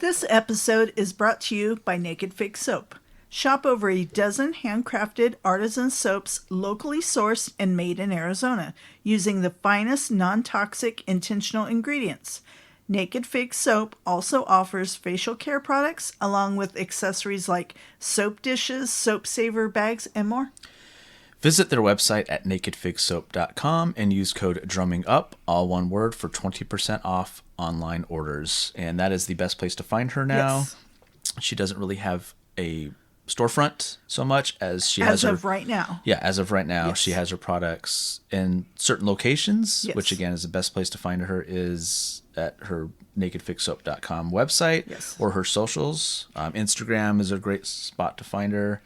This episode is brought to you by Naked Fig Soap. Shop over a dozen handcrafted artisan soaps locally sourced and made in Arizona using the finest non-toxic intentional ingredients. Naked Fig Soap also offers facial care products along with accessories like soap dishes, soap saver bags, and more. Visit their website at nakedfigsoap.com and use code DRUMMINGUP, all one word, for 20% off online orders. And that is the best place to find her now. Yes. She doesn't really have a storefront so much as she has As of right now. Yeah, as of right now, Yes. she has her products in certain locations, Yes. which again is the best place to find her is at her nakedfigsoap.com website. Yes. Or her socials. Instagram is a great spot to find her.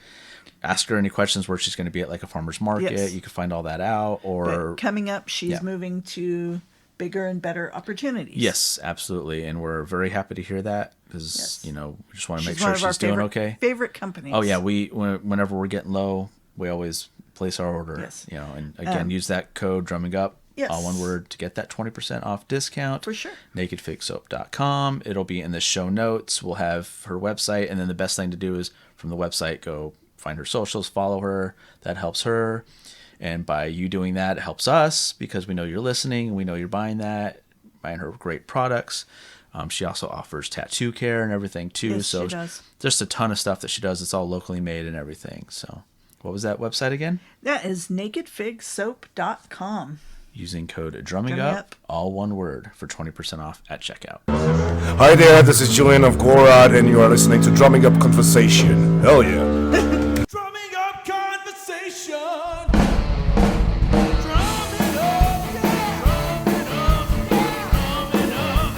Ask her any questions where she's going to be at like a farmer's market. Yes. You can find all that out. Or But coming up, she's Yeah. moving to bigger and better opportunities. Yes, absolutely. And we're very happy to hear that because, Yes. we just want to make She's one sure of our she's doing okay. favorite companies. Oh, yeah. Whenever we're getting low, we always place our order. Yes. And again, use that code drumming up, Yes. all one word, to get that 20% off discount. For sure. nakedfigsoap.com. It'll be in the show notes. We'll have her website. And then the best thing to do is from the website, go find her socials, follow her. That helps her. And by you doing that, it helps us because we know you're listening. We know you're buying her great products. She also offers tattoo care and everything too. Yes, so she does. just a ton of stuff that she does. It's all locally made and everything. So what was that website again? That is nakedfigsoap.com. Using code drumming Drumming up, Up. all one word, for 20% off at checkout. Hi there, this is Julian of Gorad, and you are listening to Drumming Up Conversation. Hell yeah. Drumming up conversation. Drumming up, yeah. Drumming up, drumming up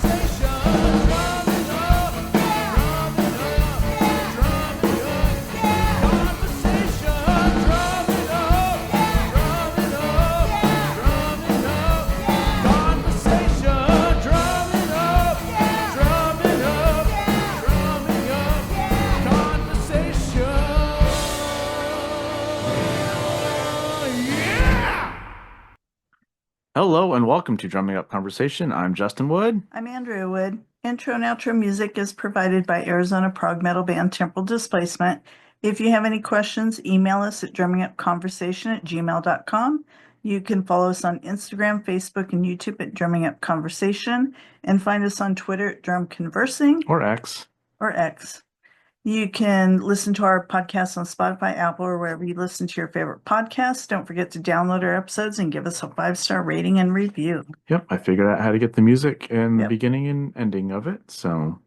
conversation. Drumming up, drumming up, drumming up conversation. Drumming up, drumming up, drumming up conversation. Drumming up, drumming up, drumming up conversation. Yeah! Hello and welcome to Drumming Up Conversation. I'm Justin Wood. I'm Andrea Wood. Intro and outro music is provided by Arizona prog metal band Temporal Displacement. If you have any questions, email us at drummingupconversation@gmail.com. You can follow us on Instagram, Facebook, and YouTube at Drumming Up Conversation, and find us on Twitter at Drum Conversing Or X. or X. You can listen to our podcast on Spotify, Apple, or wherever you listen to your favorite podcasts. Don't forget to download our episodes and give us a 5-star rating and review. Yep, I figured out how to get the music in the Yep. beginning and ending of it. So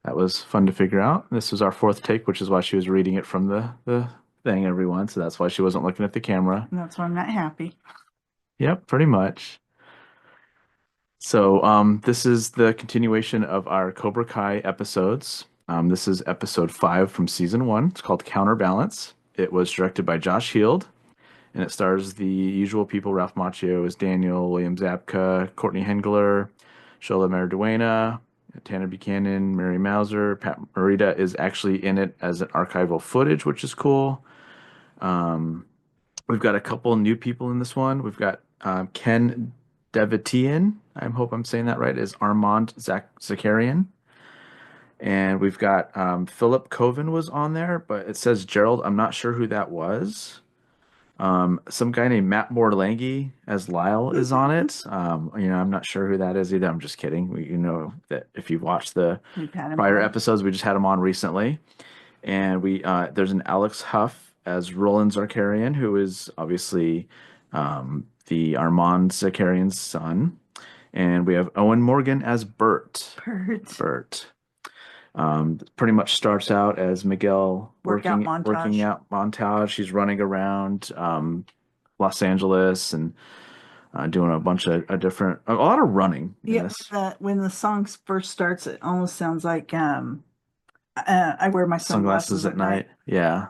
that was fun to figure out. This was our fourth take, which is why she was reading it from the thing, everyone. So that's why she wasn't looking at the camera. And that's why I'm not happy. Yep, pretty much. So this is the continuation of our Cobra Kai episodes. This is episode 5 from season 1. It's called Counterbalance. It was directed by Josh Heald, and it stars the usual people. Ralph Macchio as Daniel, William Zabka, Courtney Hengler, Shola Mariduena, Tanner Buchanan, Mary Mauser. Pat Morita is actually in it as an archival footage, which is cool. We've got a couple new people in this one. We've got Ken Devitian, I hope I'm saying that right, is Armand Zakarian. And we've got Philip Coven was on there, but it says Gerald. I'm not sure who that was. Some guy named Matt Borlenghi as Lyle is on it. I'm not sure who that is either. I'm just kidding. You know that if you've watched the We've had him prior on. episodes, we just had him on recently. And there's an Alex Huff as Roland Zakarian, who is obviously the Armand Zakarian's son. And we have Owen Morgan as Bert. Bert. Pretty much starts out as Miguel Workout montage. working out montage. He's running around Los Angeles and doing a bunch of a lot of running. in Yeah, this. when the song first starts, it almost sounds like I wear my Sunglasses at night. Yeah.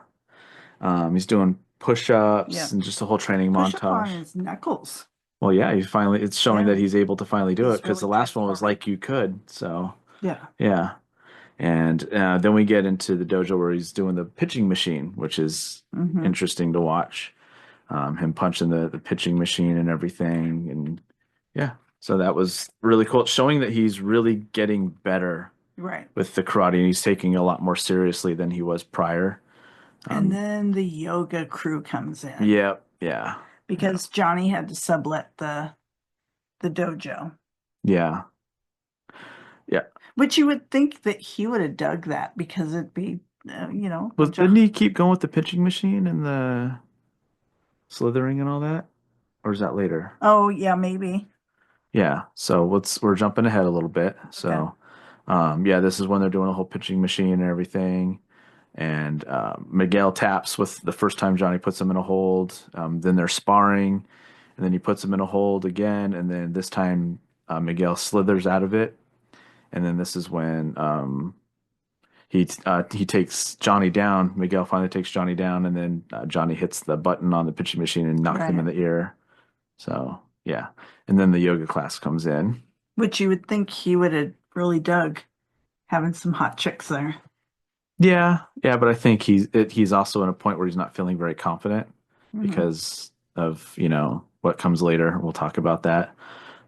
He's doing push-ups Yeah. and just a whole training Push up on montage. his knuckles. Well, yeah, it's showing Yeah. that he's able to finally do it He's because the really last one was transforming. like you could. So Yeah. yeah. And then we get into the dojo where he's doing the pitching machine, which is Mhm. interesting to watch. Him punching the pitching machine and everything. And yeah, So that was really cool, showing that he's really getting better Right. with the karate, and he's taking it a lot more seriously than he was prior. And then the yoga crew comes in Yep, yeah, because Johnny had to sublet the dojo, yeah, yeah. which you would think that he would have dug that because it'd be, Didn't he keep going with the pitching machine and the slithering and all that? Or is that later? Oh, yeah, maybe. Yeah. So we're jumping ahead a little bit. Okay. So, yeah, this is when they're doing the whole pitching machine and everything. And Miguel taps with the first time Johnny puts him in a hold. Then they're sparring, and then he puts him in a hold again. And then this time Miguel slithers out of it. And then this is when he takes Johnny down. Miguel finally takes Johnny down, and then Johnny hits the button on the pitching machine and knocks him in Right. the ear. So yeah, and then the yoga class comes in. Which you would think he would have really dug having some hot chicks there. Yeah, yeah, but I think he's also in a point where he's not feeling very confident Mhm. because of what comes later. We'll talk about that.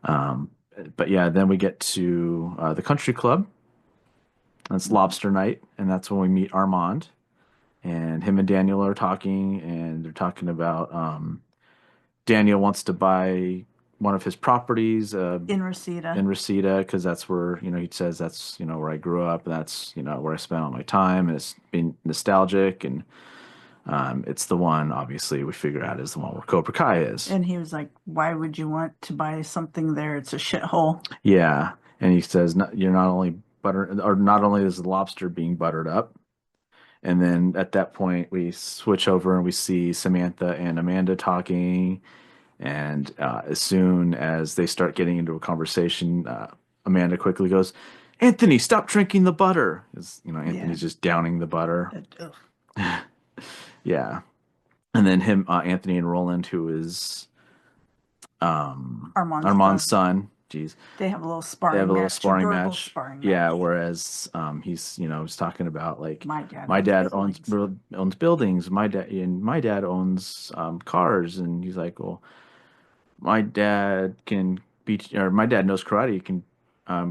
Um, but yeah, then we get to the country club. It's lobster night, and that's when we meet Armand. And him and Daniel are talking, and they're talking about Daniel wants to buy one of his properties In Reseda. in Reseda because that's where he says that's where I grew up, and that's where I spent all my time, and it's been nostalgic, and it's the one obviously we figure out is the one where Cobra Kai is. And he was like, why would you want to buy something there? It's a shithole. Yeah, and he says you're not only not only is the lobster being buttered up. And then at that point, we switch over and we see Samantha and Amanda talking. And as soon as they start getting into a conversation, Amanda quickly goes, "Anthony, stop drinking the butter." Because Anthony's just downing the butter. Ugh. Yeah. And then Anthony and Roland, who is Armand's son. Jeez. They have a little sparring They have a little match, sparring verbal match. sparring Yeah, match. whereas he's talking about like My dad my owns dad buildings. owns buildings. My dad owns cars, and he's like, well, my dad can beat or my dad knows karate. He can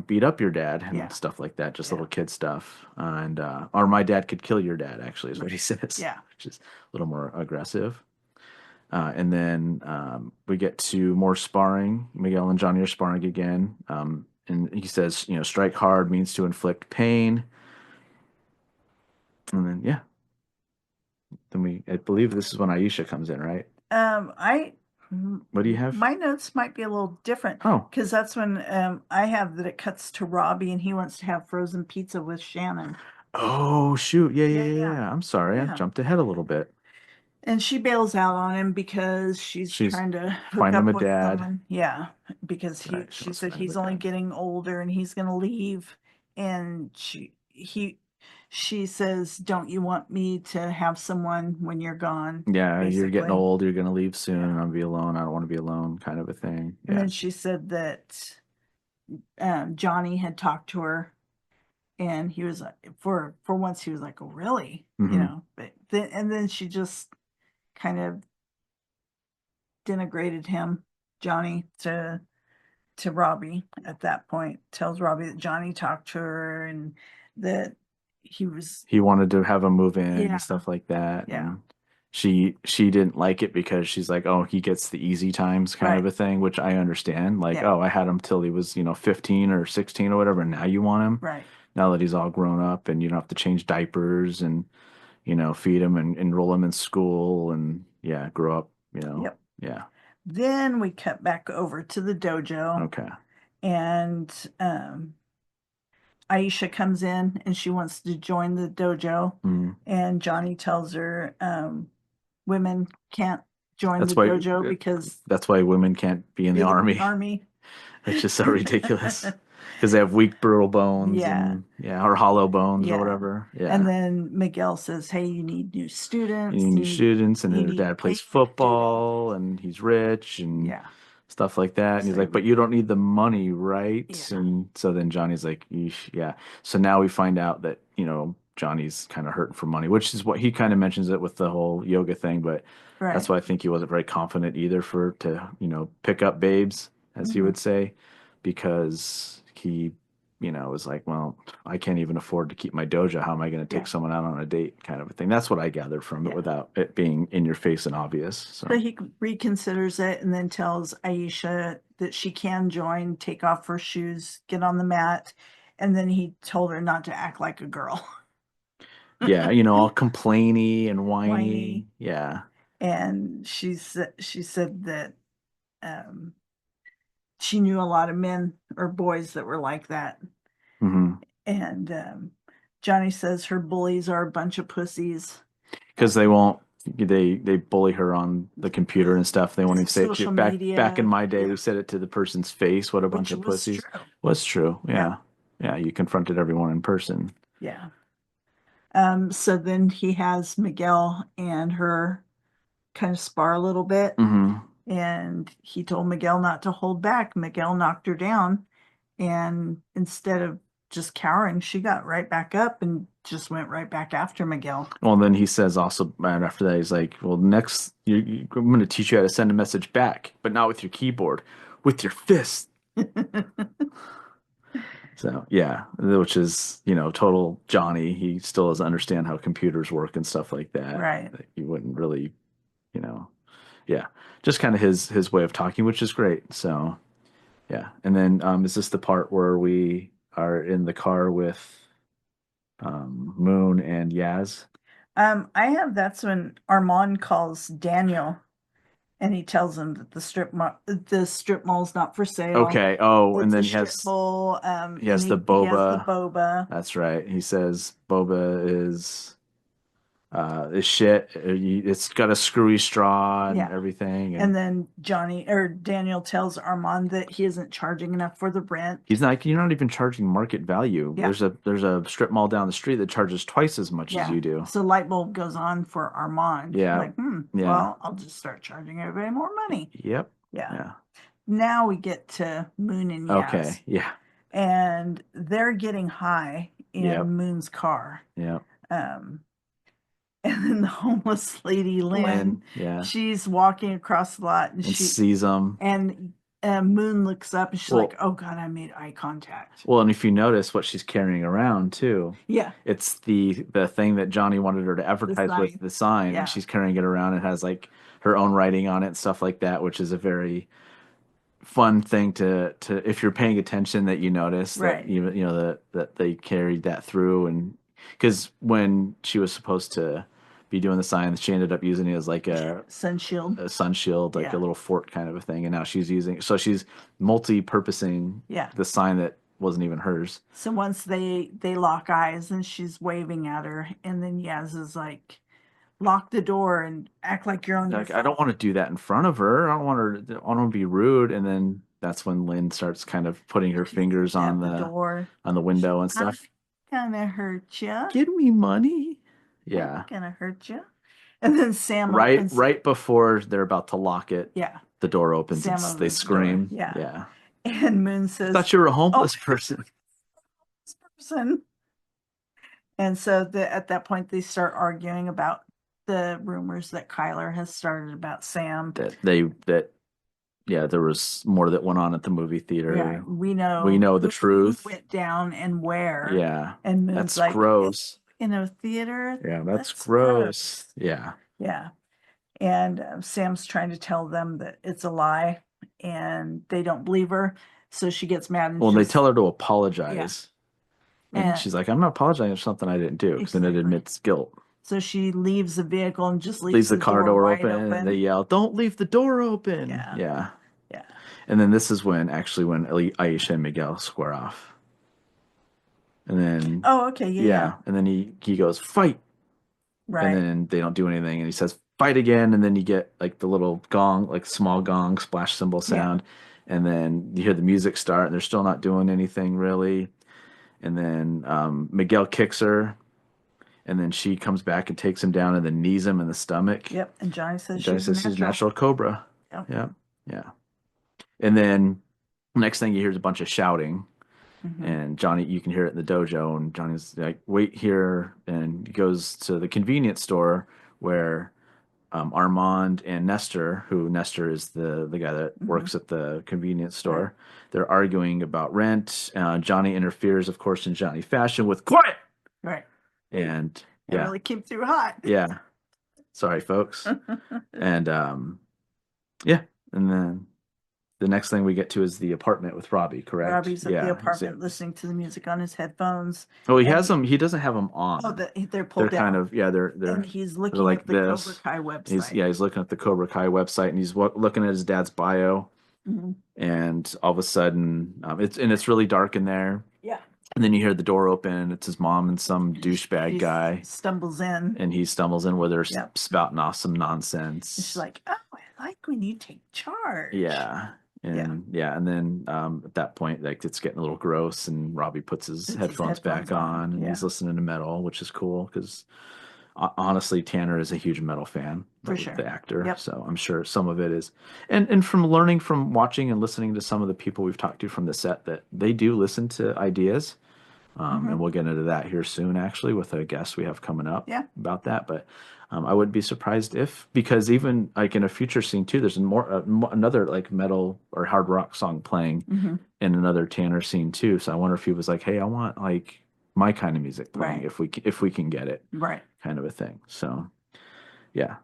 beat up your dad and Yeah. stuff like that. Just Yeah. little kid stuff, and or my dad could kill your dad. Actually, is what he says. Yeah. Which is a little more aggressive. And then we get to more sparring. Miguel and Johnny are sparring again. And he says, strike hard means to inflict pain. And then, yeah. Then I believe this is when Aisha comes in, right? What do you have? My notes might be a little different. Oh. Because that's when I have that it cuts to Robbie and he wants to have frozen pizza with Shannon. Oh, shoot. Yeah. Yeah. I'm sorry. I Yeah. jumped ahead a little bit. And she bails out on him because she's trying to hook find him up a with dad. someone. Yeah, because Right, she she wants to said find him he's a only dad. getting older and he's gonna leave. And she says, "Don't you want me to have someone when you're gone?" Yeah, you're getting basically. old. You're going to leave soon. Yeah. I'll be alone. I don't want to be alone, kind of a thing. And Yeah. then she said that Johnny had talked to her, and he was like, for once he was like, "Oh, really?" Mhm. But then she just kind of denigrated him, Johnny, to Robbie at that point. Tells Robbie that Johnny talked to her and that He wanted to have him move in Yeah. and stuff like that. Yeah. And she didn't like it because she's like, oh, he gets the easy times kind of Right. a thing, which I understand. Like, Yeah. oh, I had him till he was, 15 or 16 or whatever, and now you want him. Right. Now that he's all grown up and you don't have to change diapers and, feed him and enroll him in school and yeah, grow up, Yep. Yeah. Then we cut back over to the dojo. Okay. And Aisha comes in and she wants to join the dojo. Mhm. And Johnny tells her women can't join That's the why dojo because that's why women can't be in the army. It's just so ridiculous because they have weak, brittle bones Yeah. or hollow bones Yeah. or whatever. Yeah. And then Miguel says, "Hey, you need new students. You need new students, and you his need dad plays paid football, and he's rich, and Yeah. stuff like that. And he's So like, "But you don't need the money, right?" Yeah. And so then Johnny's like, "Yeesh, yeah." So now we find out that Johnny's kind of hurting for money, which is what he kind of mentions it with the whole yoga thing. But Right. that's why I think he wasn't very confident either to pick up babes. as he would say, because he, was like, well, I can't even afford to keep my dojo. How am I going to take Yeah. someone out on a date, kind of a thing? That's what I gathered from it, Yeah. without it being in your face and obvious. So But he reconsiders it and then tells Aisha that she can join, take off her shoes, get on the mat, and then he told her not to act like a girl. yeah, all complainy and whiny. Whiny. Yeah. And she said that she knew a lot of men or boys that were like that. hmm And Johnny says her bullies are a bunch of pussies. Because they bully her on the computer and stuff. They won't even say it to Social you. Back media. in my day, Yeah. we said it to the person's face. What a bunch Which of was pussies. true. Was true. Yeah. Yeah. You confronted everyone in person. Yeah. So then he has Miguel and her kind of spar a little bit. hmm And he told Miguel not to hold back. Miguel knocked her down. And instead of just cowering, she got right back up and just went right back after Miguel. Well, then he says also, right after that, he's like, well, next, I'm going to teach you how to send a message back, but not with your keyboard, with your fist. So, yeah, which is, total Johnny. He still doesn't understand how computers work and stuff like that. Right. He wouldn't really, yeah, just kind of his way of talking, which is great. So, yeah. And then is this the part where we are in the car with Moon and Yaz? I have that's when Armand calls Daniel and he tells him that the strip mall's not for sale. Okay. Oh, and It's then a he has shithole. he has and the he has the boba. boba. That's right. He says boba is shit. It's got a screwy straw and Yeah. everything. And then Daniel tells Armand that he isn't charging enough for the rent. You're not even charging market value. Yeah. There's a strip mall down the street that charges twice as much as you do. So light bulb goes on for Armand. Yeah. Like, Yeah. well, I'll just start charging everybody more money. Yep. Yeah. Yeah. Now we get to Moon and Yaz. Okay. Yeah. And they're getting high in Yep. Moon's car. Yeah. And then the homeless lady, Lynn, yeah. she's walking across the lot and And she sees them. and Moon looks up and she's Well- like, "Oh God, I made eye contact." Well, and if you notice what she's carrying around too, Yeah, it's the thing that Johnny wanted her to advertise sign. with, the sign, Yeah. and she's carrying it around. It has like her own writing on it and stuff like that, which is a very fun thing to if you're paying attention, that you notice Right. that that they carried that through. And because when she was supposed to be doing the sign, she ended up using it as like a sun shield. sun shield, like Yeah. a little fort kind of a thing, and now she's multi-purposing Yeah. the sign that wasn't even hers. So once they lock eyes and she's waving at her, and then Yaz is like, "Lock the door and act like you're on your Like, phone." I don't want to do that in front of her. I don't want to be rude. And then that's when Lynn starts kind of putting her fingers At on the the door. window and stuff. Gonna hurt you. Give me money. Yeah. Gonna hurt you. And then Sam Right opens. right before they're about to lock it, Yeah. the door opens Sam and opens they the scream. door. Yeah. Yeah. And Moon says, I thought you were a homeless "Oh." person. "This person." And so at that point they start arguing about the rumors that Kyler has started about Sam. Yeah, there was more that went on at the movie theater. Yeah, we know the who truth. went down and where. Yeah. And Moon's That's like, gross. in a theater. Yeah, that's gross. Yeah. Yeah. And Sam's trying to tell them that it's a lie and they don't believe her. So she gets mad. And Well, they tell her to apologize. And And- she's like, I'm not apologizing for something I didn't do, because then it Exactly. admits guilt. So she leaves the vehicle and just Leaves the car door wide open, and they yell, "Don't leave the door open." Yeah. Yeah. Yeah. And then this is when Aisha and Miguel square off. And then Oh, okay. Yeah. and then he goes, "Fight." Right. And then they don't do anything, and he says, "Fight again." And then you get like the little gong, like small gong splash cymbal sound. And then you hear the music start, and they're still not doing anything really. And then Miguel kicks her, and then she comes back and takes him down and then knees him in the stomach. Yep. And Johnny says Johnny she's says she's natural cobra. Yep. Yeah. Yeah. And then next thing you hear is a bunch of shouting. Mhm. And Johnny, you can hear it in the dojo, and Johnny's like, "Wait here." And he goes to the convenience store where Armand and Nestor, who Nestor is the guy that works at the convenience store. They're arguing about rent. Johnny interferes, of course, in Johnny fashion with quiet. Right. And It yeah, really came through hot. yeah. Sorry, folks. And yeah, and then the next thing we get to is the apartment with Robbie, correct? Robbie's at Yeah, the apartment listening to the music on his headphones. Oh, he and has them. He doesn't have them on. Oh, they're They're pulled down. kind of they're And he's they're looking like at the this. Cobra Kai website. He's looking at the Cobra Kai website, and he's looking at his dad's bio. Mhm. And all of a sudden, it's really dark in there. Yeah. And then you hear the door open. It's his mom and some douchebag She guy, stumbles in. and he stumbles in where they're Yep. spouting off some nonsense. She's like, "Oh, I like when you take charge." Yeah. And and then at that point, like it's getting a little gross, and Robbie puts his headphones back on, and he's listening to metal, which is cool because honestly, Tanner is a huge metal fan, For sure. the actor. Yep. So I'm sure some of it is, and from learning from watching and listening to some of the people we've talked to from the set, that they do listen to ideas. And we'll get into that here soon, actually, with a guest we have coming up about that. But I wouldn't be surprised if, because even like in a future scene too, there's another like metal or hard rock song playing in another Tanner scene too. So I wonder if he was like, "Hey, I want like my kind of music playing if we can get it," Right. kind of a thing. So yeah.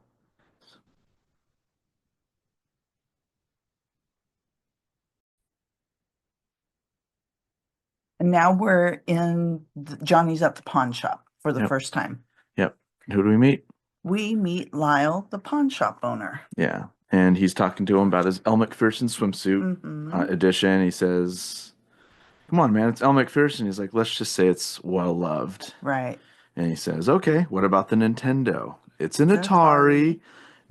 And now we're in Johnny's at the pawn shop for the first time. Yep. Who do we meet? We meet Lyle, the pawn shop owner. Yeah. And he's talking to him about his Elle Macpherson swimsuit edition. He says, "Come on, man, it's Elle Macpherson." He's like, "Let's just say it's well loved." Right. And he says, "Okay, what about the Nintendo? It's an Atari.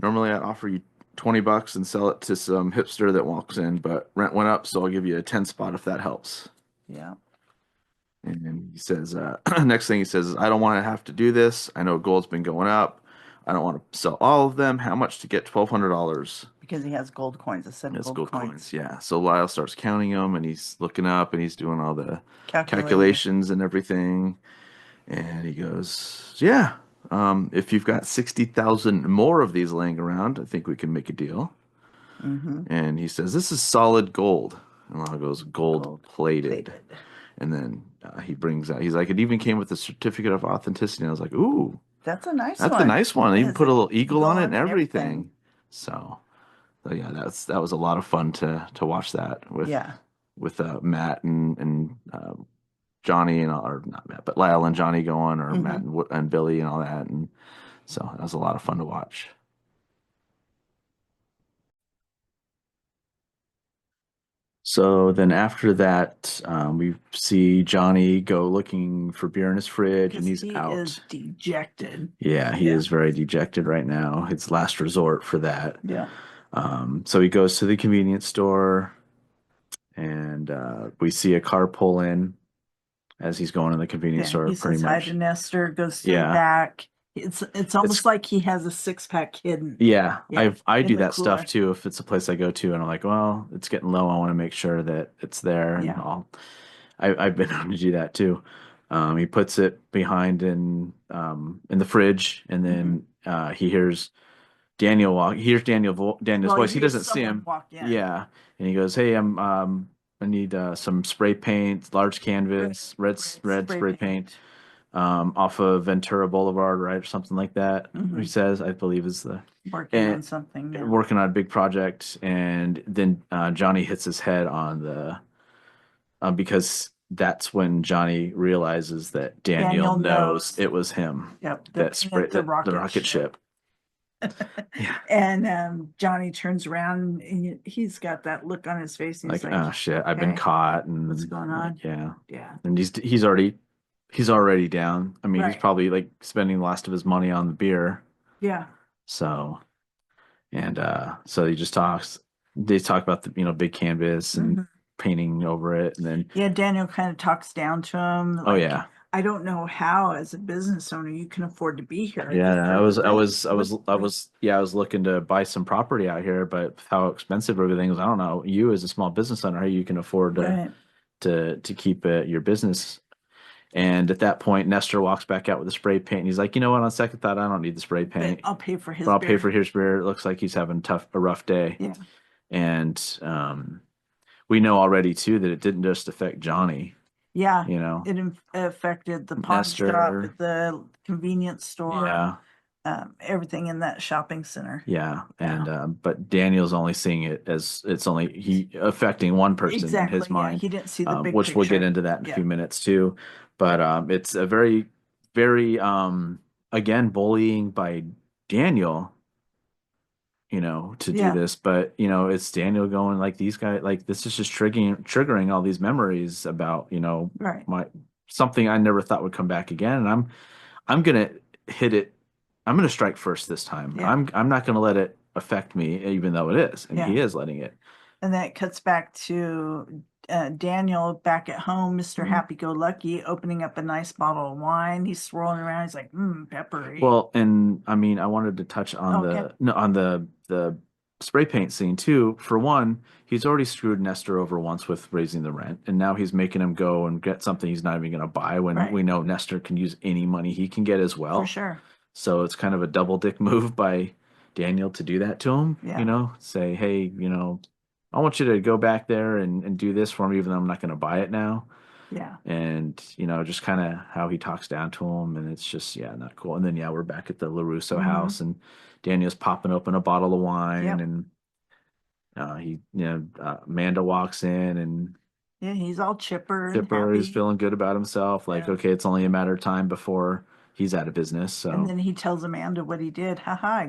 Normally I'd offer you $20 and sell it to some hipster that walks in, but rent went up, so I'll give you a 10 spot if that helps." Yeah. And then he says, next thing he says is, "I don't want to have to do this. I know gold's been going up. I don't want to sell all of them. How much to get $1,200? Because he has gold coins. A set of gold coins. Yeah. So Lyle starts counting them, and he's looking up, and he's doing all the calculations and everything. And he goes, "Yeah, if you've got 60,000 more of these laying around, I think we can make a deal." And he says, "This is solid gold." And Lyle goes, "Gold plated." And then he brings out, he's like, "It even came with a certificate of authenticity." And I was like, "Ooh, that's a nice one. That's a nice one." They even put a little eagle on it and everything. So yeah, that was a lot of fun to watch that with Matt and Johnny or not Matt, but Lyle and Johnny going, or Matt and Billy and all that. And so that was a lot of fun to watch. So then after that, we see Johnny go looking for beer in his fridge, and he's out. He is dejected. Yeah, he is very dejected right now. It's last resort for that. Yeah. So he goes to the convenience store, and we see a car pull in as he's going in the convenience store. He says hi to Nestor, goes to the back. It's almost like he has a six-pack hidden. Yeah, I do that stuff too. If it's a place I go to and I'm like, well, it's getting low, I want to make sure that it's there. And I've been able to do that too. He puts it behind in the fridge, and then he hears Daniel walk. He hears Daniel's voice. He doesn't see him. Yeah, and he goes, "Hey, I need some spray paint, large canvas, red spray paint." Off of Ventura Boulevard, right, or something like that. He says, I believe, is the working on something. Yeah. Working on a big project, and then Johnny hits his head on the because that's when Johnny realizes that Daniel knows it was him. Yep, that sprayed the rocket ship. And Johnny turns around, and he's got that look on his face. And he's like, "Oh shit, I've been caught." And what's going on? Yeah. And he's already down. I mean, he's probably like spending the last of his money on the beer. Yeah. So, and so he just talks. They talk about the big canvas and painting over it, and then Daniel kind of talks down to him. Like, I don't know how, as a business owner, you can afford to be here. Yeah, I was looking to buy some property out here, but how expensive everything is, I don't know. You as a small business owner, how you can afford to keep your business. And at that point, Nestor walks back out with the spray paint, and he's like, you know what? On second thought, I don't need the spray But paint, I'll pay for his but I'll pay beer. for his beer. It looks like he's having a rough day. Yeah. And we know already too that it didn't just affect Johnny. Yeah. You know, It affected the pawn Nestor. shop, the convenience store, yeah, everything in that shopping center. yeah, and but Daniel's only seeing it as it's only he affecting one person Exactly. in his mind. Yeah. He didn't see the big which we'll get picture. into that in a Yeah. few minutes too. But it's a very, very again bullying by Daniel, you know, to do Yeah. this. But you know, it's Daniel going like these guys, like this is just triggering all these memories about, you know, Right. my something I never thought would come back again. And I'm gonna hit it. I'm gonna strike first this time. Yeah. I'm not gonna let it affect me, even though it is, and Yeah. he is letting it. And then it cuts back to Daniel back at home, Mister Mhm. Happy-Go-Lucky, opening up a nice bottle of wine. He's swirling around. He's like, peppery. Well, and I mean, I wanted to touch on Okay. the spray paint scene too. For one, he's already screwed Nestor over once with raising the rent, and now he's making him go and get something he's not even going to buy when Right. we know Nestor can use any money he can get as well. For sure. So it's kind of a double dick move by Daniel to do that to him. Yeah. You know, say, hey, you know, I want you to go back there and do this for me, even though I'm not going to buy it now. Yeah. And, you know, just kind of how he talks down to him. And it's just, yeah, not cool. And then, yeah, we're back at the LaRusso Mhm. house, and Daniel's popping open a bottle of wine. Yep. And Amanda walks in, and Yeah, he's all chipper and Chipper is happy. feeling good about himself. Like, Yeah. okay, it's only a matter of time before he's out of business. So. And then he tells Amanda what he did. Haha, I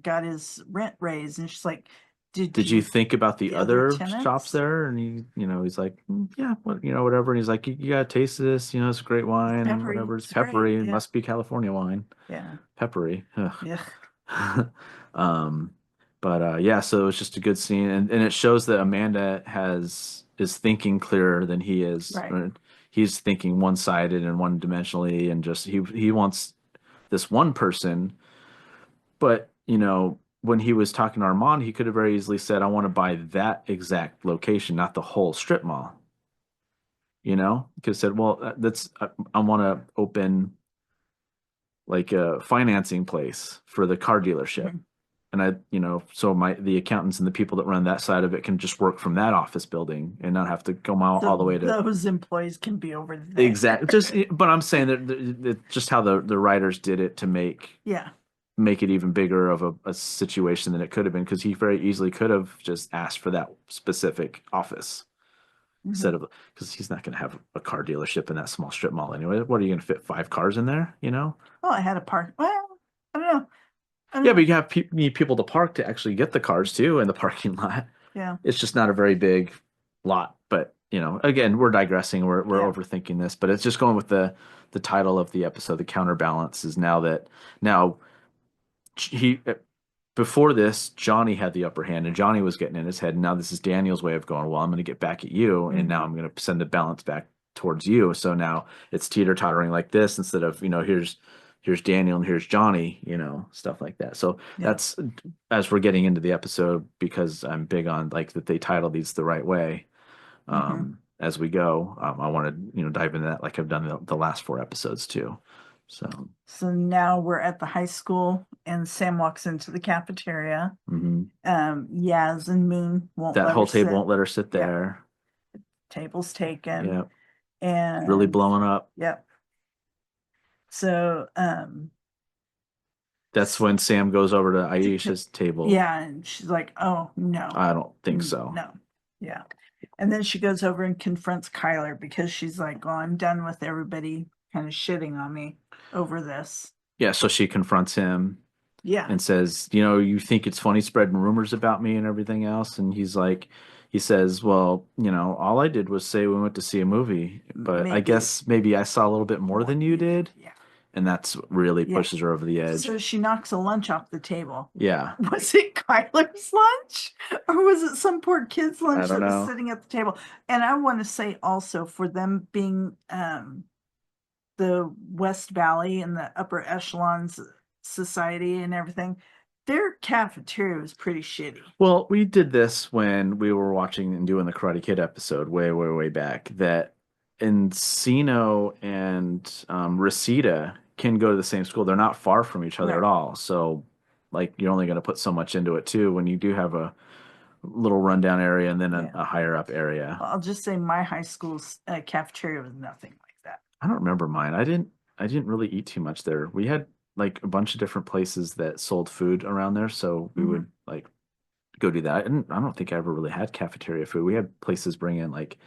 got his rent raised. And she's like, Did you think about the other tenants? shops there? And he's like, yeah, what, whatever. And he's like, you gotta taste this. You know, it's a great wine. And peppery. whatever. It's It's great, peppery. It yeah. must be California wine. Yeah. Peppery. Ugh. Yeah. But yeah, so it was just a good scene, and it shows that Amanda is thinking clearer than he is. Right. He's thinking one-sided and one-dimensionally, and just he wants this one person. But when he was talking to Armand, he could have very easily said, "I want to buy that exact location, not the whole strip mall." He could have said, "Well, I want to open like a financing place for the car dealership." Mhm. And so the accountants and the people that run that side of it can just work from that office building and not have to go all the way to those employees can be over there. exactly. But I'm saying that just how the writers did it to make it even bigger of a situation than it could have been, because he very easily could have just asked for that specific office instead of, because he's not going to have a car dealership in that small strip mall anyway. What are you going to fit 5 cars in there? Well, I had a park. Well, I don't know. Yeah, but you need people to park to actually get the cars too in the parking lot. Yeah. It's just not a very big lot. But again, we're digressing. We're overthinking this, but it's just going with the title of the episode. The Counterbalance is now he before this, Johnny had the upper hand, and Johnny was getting in his head. And now this is Daniel's way of going, well, I'm going to get back at you, and now I'm going to send the balance back towards you. So now it's teeter-tottering like this instead of here's Daniel and here's Johnny, stuff like that. So that's, as we're getting into the episode, because I'm big on like that they title these the right way. As we go, I want to dive into that like I've done the last 4 episodes too. So now we're at the high school, and Sam walks into the cafeteria. Yaz and Moon won't. That let whole her table sit. won't let her sit there. Table's taken. Yep. And Really blowing up. Yep. So that's when Sam goes over to Aisha's table. Yeah, and she's like, "Oh no, I don't think so." No, yeah. And then she goes over and confronts Kyler, because she's like, "Oh, I'm done with everybody kind of shitting on me over this." Yeah, so she confronts him. Yeah. And says, you think it's funny spreading rumors about me and everything else? And he says, well, all I did was say we went to see a movie, but I guess maybe I saw a little bit more than you did. Yeah. And that's really pushes her over the edge. So she knocks a lunch off the table. Yeah. Was it Kyler's lunch, or was it some poor kid's lunch that was sitting at the table? And I want to say also, for them being the West Valley and the upper echelons society and everything, their cafeteria was pretty shitty. Well, we did this when we were watching and doing the Karate Kid episode way, way, way back, that Encino and Reseda can go to the same school. They're not far from each other at Right. all. So, like, you're only going to put so much into it too when you do have a little rundown area and then Yeah. a higher up area. I'll just say my high school's cafeteria was nothing like that. I don't remember mine. I didn't really eat too much there. We had like a bunch of different places that sold food around there, so we would like go do that. And I don't think I ever really had cafeteria food. We had places bring in like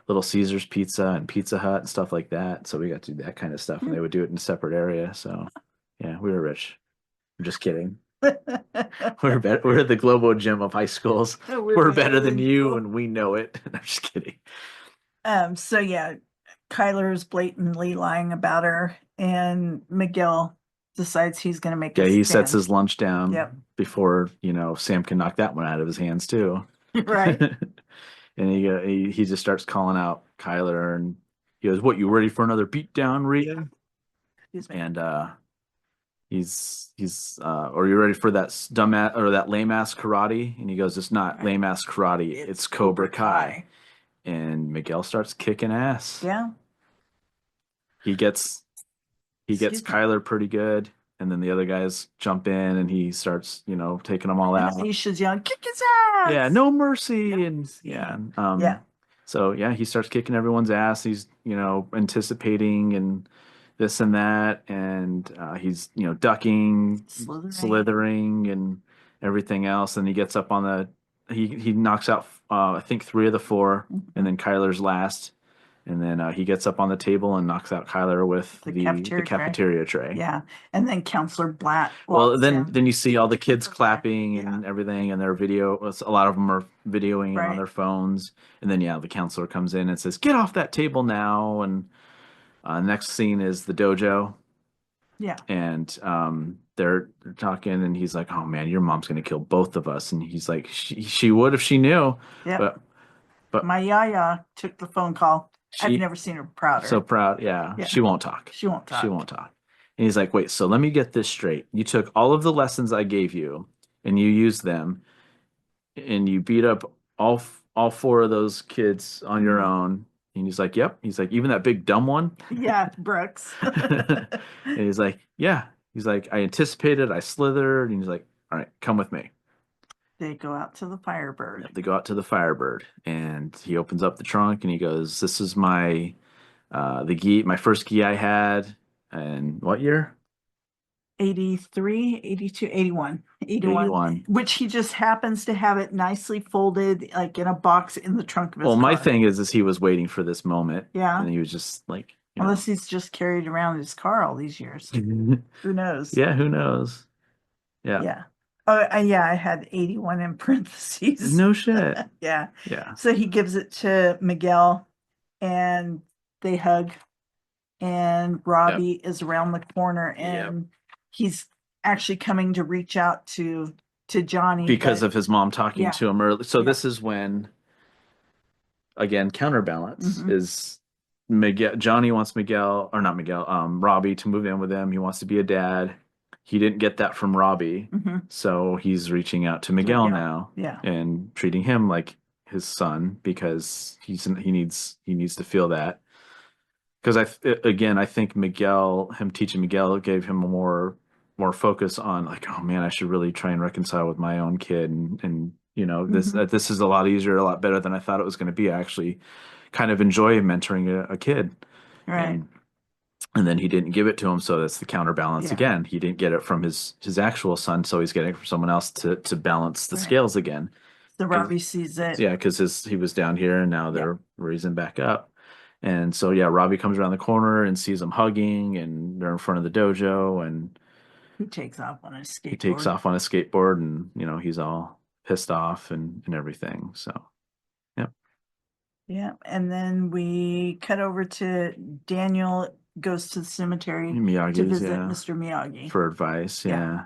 Little Caesars pizza and Pizza Hut and stuff like that. So we got to do that kind of stuff, and they would do it in a separate area. So yeah, we were rich. I'm just kidding. We're better. We're the Globo Gym of high schools. We're better than you, and we know it. I'm just kidding. So yeah, Kyler's blatantly lying about her, and Miguel decides he's going to make Yeah, a he sets stand. his lunch down Yep. before Sam can knock that one out of his hands too. Right. And he just starts calling out Kyler, and he goes, "What, you ready for another beatdown, Rhea?" Excuse me. And or you ready for that dumb or that lame ass karate? And he goes, "It's not Right. lame ass karate. It's Cobra Kai." And Miguel starts kicking ass. Yeah. He gets Excuse me. Kyler pretty good, and then the other guys jump in, and he starts taking them all out. Aisha's yelling, "Kick his ass!" Yeah, no mercy, Yep. and yeah, Yeah. So yeah, he starts kicking everyone's ass. He's anticipating and this and that, and he's ducking, slithering, and everything else. And he gets up on the he knocks out I think 3 of the 4, and then Kyler's last. And then he gets up on the table and knocks out Kyler with the cafeteria tray. Yeah, and then Counselor Blatt. Well, walks then in. you see all the kids clapping and everything, and their video. A lot of them are videoing it on Right. their phones. And then the counselor comes in and says, "Get off that table now!" And next scene is the dojo, Yeah. and they're talking, and he's like, "Oh man, your mom's gonna kill both of us." And he's like, "She would if she knew." Yep. But My yaya took the phone call. I've never seen her prouder. So proud, yeah. Yeah. She won't talk. She won't talk. She won't talk. And he's like, "Wait, so let me get this straight. You took all of the lessons I gave you, and you used them, and you beat up all 4 of those kids on your own." And he's like, "Yep." He's like, "Even that big dumb one?" Yeah, Brooks. And he's like, "Yeah." He's like, "I anticipated, I slithered." And he's like, "All right, come with me." They go out to the Firebird. They go out to the Firebird, and he opens up the trunk, and he goes, "This is my my first gi I had." And what year? 83, 82, 81. 81. Which he just happens to have it nicely folded, like in a box in the trunk of his car. My thing is he was waiting for this moment. Yeah. And he was just like, unless he's just carried around his car all these years. Who knows? Yeah, who knows? Yeah. Yeah. Oh, yeah, I had 81 in parentheses. No shit. Yeah. Yeah. So he gives it to Miguel, and they hug, and Robbie is around the corner, and he's actually coming to reach out to Johnny because of his mom talking to him early. So this is when, again, Counterbalance is Miguel. Johnny wants Robbie to move in with him. He wants to be a dad. He didn't get that from Robbie, so he's reaching out to Miguel now, and treating him like his son because he needs to feel that. Because I think him teaching Miguel gave him a more focus on like, oh man, I should really try and reconcile with my own kid, and this is a lot easier, a lot better than I thought it was going to be. I actually kind of enjoy mentoring a kid, right? And then he didn't give it to him, so that's the counterbalance again. He didn't get it from his actual son, so he's getting it from someone else to balance the scales again. So Robbie sees it. Yeah, because he was down here, and now they're raising back up. And so Robbie comes around the corner and sees them hugging, and they're in front of the dojo, and he takes off on his skateboard. And he's all pissed off and everything. So yeah. And then we cut over to Daniel goes to the cemetery to visit Mr. Miyagi for advice. Yeah.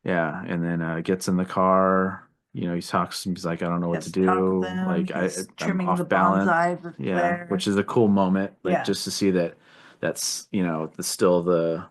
And then gets in the car. He talks. He's like, "I don't know what to do. Like I'm off balance." Which is a cool moment. Just to see that's still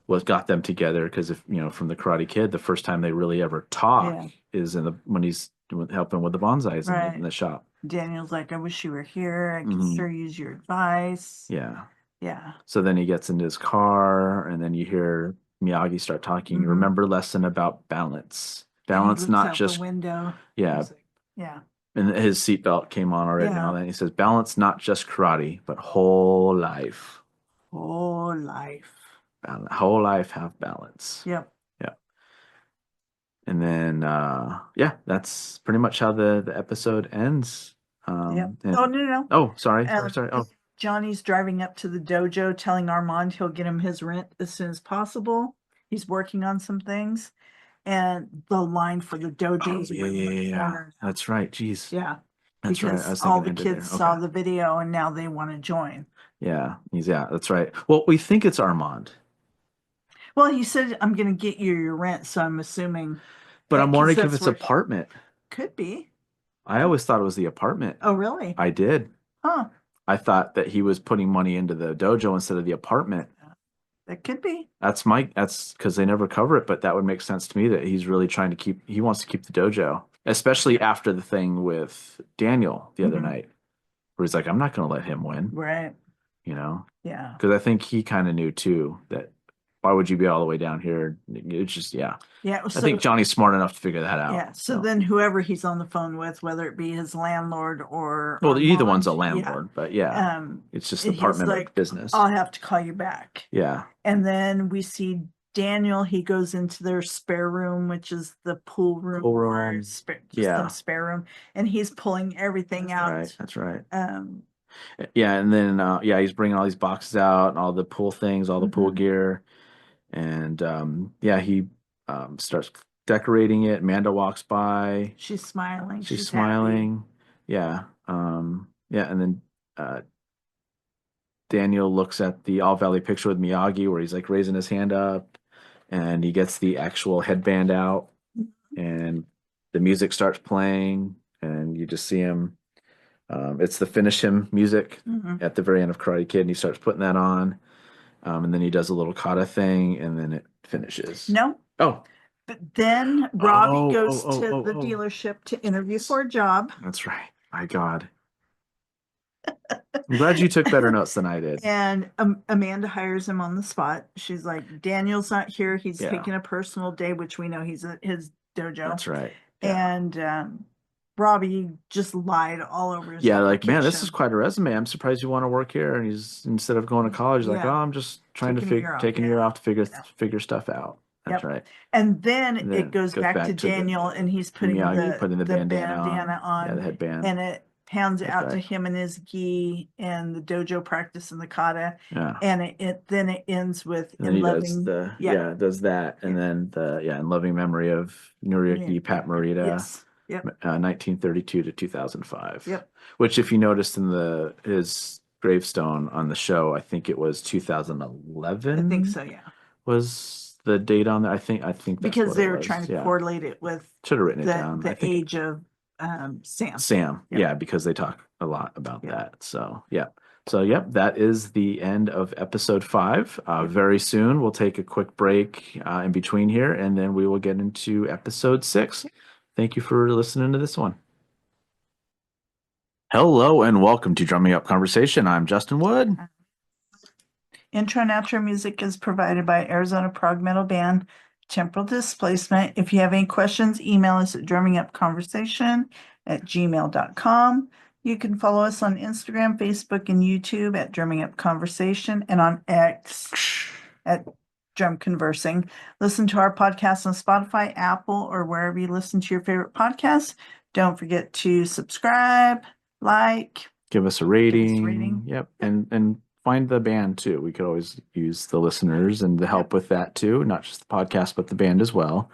what got them together. Because if from the Karate Kid, the first time they really ever talk is when he's helping with the bonsais Right. in the shop. Daniel's like, I wish you were here. I could Mhm. sure use your advice. Yeah. Yeah. So then he gets into his car, and then you hear Miyagi start talking. Mhm. Remember lesson about balance. And he Balance, looks not out just the window. yeah. He's like, yeah. And his seatbelt came on already and Yeah. all that. He says, balance, not just karate, but whole life. Whole life. Whole life have balance. Yep. Yeah. And then, yeah, that's pretty much how the episode ends. Yep. And- Oh, no. oh, sorry. Oh, Johnny's driving up to the dojo telling Armand he'll get him his rent as soon as possible. He's working on some things. And the line for the dojo is right in the corner. That's right. Jeez. Yeah. That's right. I Because was all thinking the it ended kids there. saw Okay. the video and now they want to join. Yeah, that's right. Well, we think it's Armand, Well, he said, I'm going to get you your rent. So I'm assuming. but Yeah, I'm 'cause wondering if that's it's where- apartment. Could be. I always thought it was the apartment. Oh, really? I did. Huh. I thought that he was putting money into the dojo instead of the apartment. That could be. That's because they never cover it, but that would make sense to me that he's really trying to he wants to keep the dojo, especially after the thing with Daniel the other Mhm. night, where he's like, I'm not going to let him win, Right. Yeah. because I think he kind of knew too that why would you be all the way down here? It's just, yeah. Yeah. I So, think Johnny's smart enough to figure that out. yeah. So then whoever he's on the phone with, whether it be his landlord or well, either one's a Armand, landlord, but yeah, it's just the he's apartment like, of business. I'll have to call you back. Yeah. And then we see Daniel, he goes into their spare room, which is the pool room. Pool or room. just some spare room. And he's pulling everything out. Right. That's right. Yeah. And then he's bringing all these boxes out and all the pool things, all the pool Mhm. gear, and he starts decorating it. Amanda walks by. She's smiling. She's happy. smiling. Yeah. And then Daniel looks at the All Valley picture with Miyagi where he's like raising his hand up, and he gets the actual headband out, and the music starts playing, and you just see him. It's the finish him music Mhm. at the very end of Karate Kid, and he starts putting that on. And then he does a little kata thing, and then it finishes. No. Oh, But then Robbie Oh, goes oh, to oh, the oh. dealership to interview for a job. that's right. My God. I'm glad you took better notes than I did. And Amanda hires him on the spot. She's like, Daniel's not here. He's Yeah. taking a personal day, which we know he's at his dojo. That's right. Yeah. And Robbie just lied all over his Like, man, this application. is quite a resume. I'm surprised you want to work here. And he's, instead of going to college, like, Yeah. oh, I'm just trying Taking a year off. taking a year Yeah. off to Yeah. figure stuff out. That's Yep. right. And then And then it goes back to Daniel, and he's putting the the bandana on. Yeah, the headband. and it pans That's out to right. him and his gi and the dojo practice and the kata, Yeah. and it ends with And then in he loving. does that, and then in loving memory of Noriaki Yeah. Pat Morita, Yes. Yep. 1932 to 2005. Yep. Which, if you noticed in his gravestone on the show, I think it was 2011. I think so. Yeah. Was the date on there? I think that's Because what they it were was. trying to Yeah. correlate it with Should have written it down. I the think age of Sam. Sam. Yep. Yeah, because they talk a lot about Yep. that. So yeah. So yep, that is the end of episode 5. Very soon we'll take a quick break in between here, and then we will get into episode 6. Thank you for listening to this one. Hello and welcome to Drumming Up Conversation. I'm Justin Wood. Intro and outro music is provided by Arizona prog metal band Temporal Displacement. If you have any questions, email us at drummingupconversation@gmail.com. You can follow us on Instagram, Facebook, and YouTube at Drumming Up Conversation, and on X at Drum Conversing. Listen to our podcast on Spotify, Apple, or wherever you listen to your favorite podcasts. Don't forget to subscribe, like. Give us a rating. rating. Yep. And find the band too. We could always use the listeners and the help with that too, not just the podcast, but the band as well.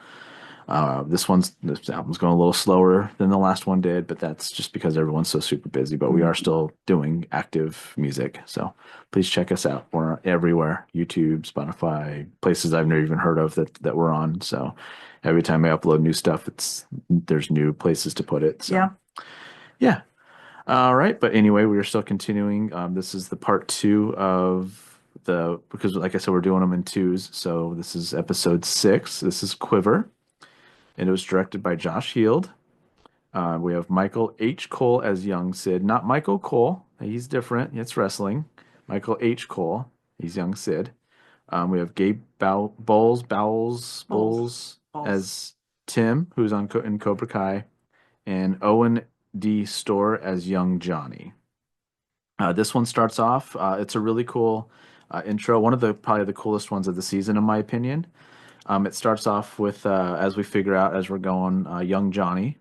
This album's going a little slower than the last one did, but that's just because everyone's so super busy. But we are still doing active music, so please check us out. We're everywhere: YouTube, Spotify, places I've never even heard of that we're on. So every time I upload new stuff, there's new places to put it. So, yeah. All right, but anyway, we are still continuing. This is the part 2 of because like I said, we're doing them in 2s. So this is episode 6. This is Quiver. And it was directed by Josh Heald. We have Michael H. Cole as young Sid, not Michael Cole. He's different. It's wrestling. Michael H. Cole. He's young Sid. We have Gabe Bowles as Tim, who's in Cobra Kai, and Owen D. Storr as young Johnny. This one starts off. It's a really cool intro. One of the probably the coolest ones of the season, in my opinion. It starts off with as we figure out as we're going, young Johnny.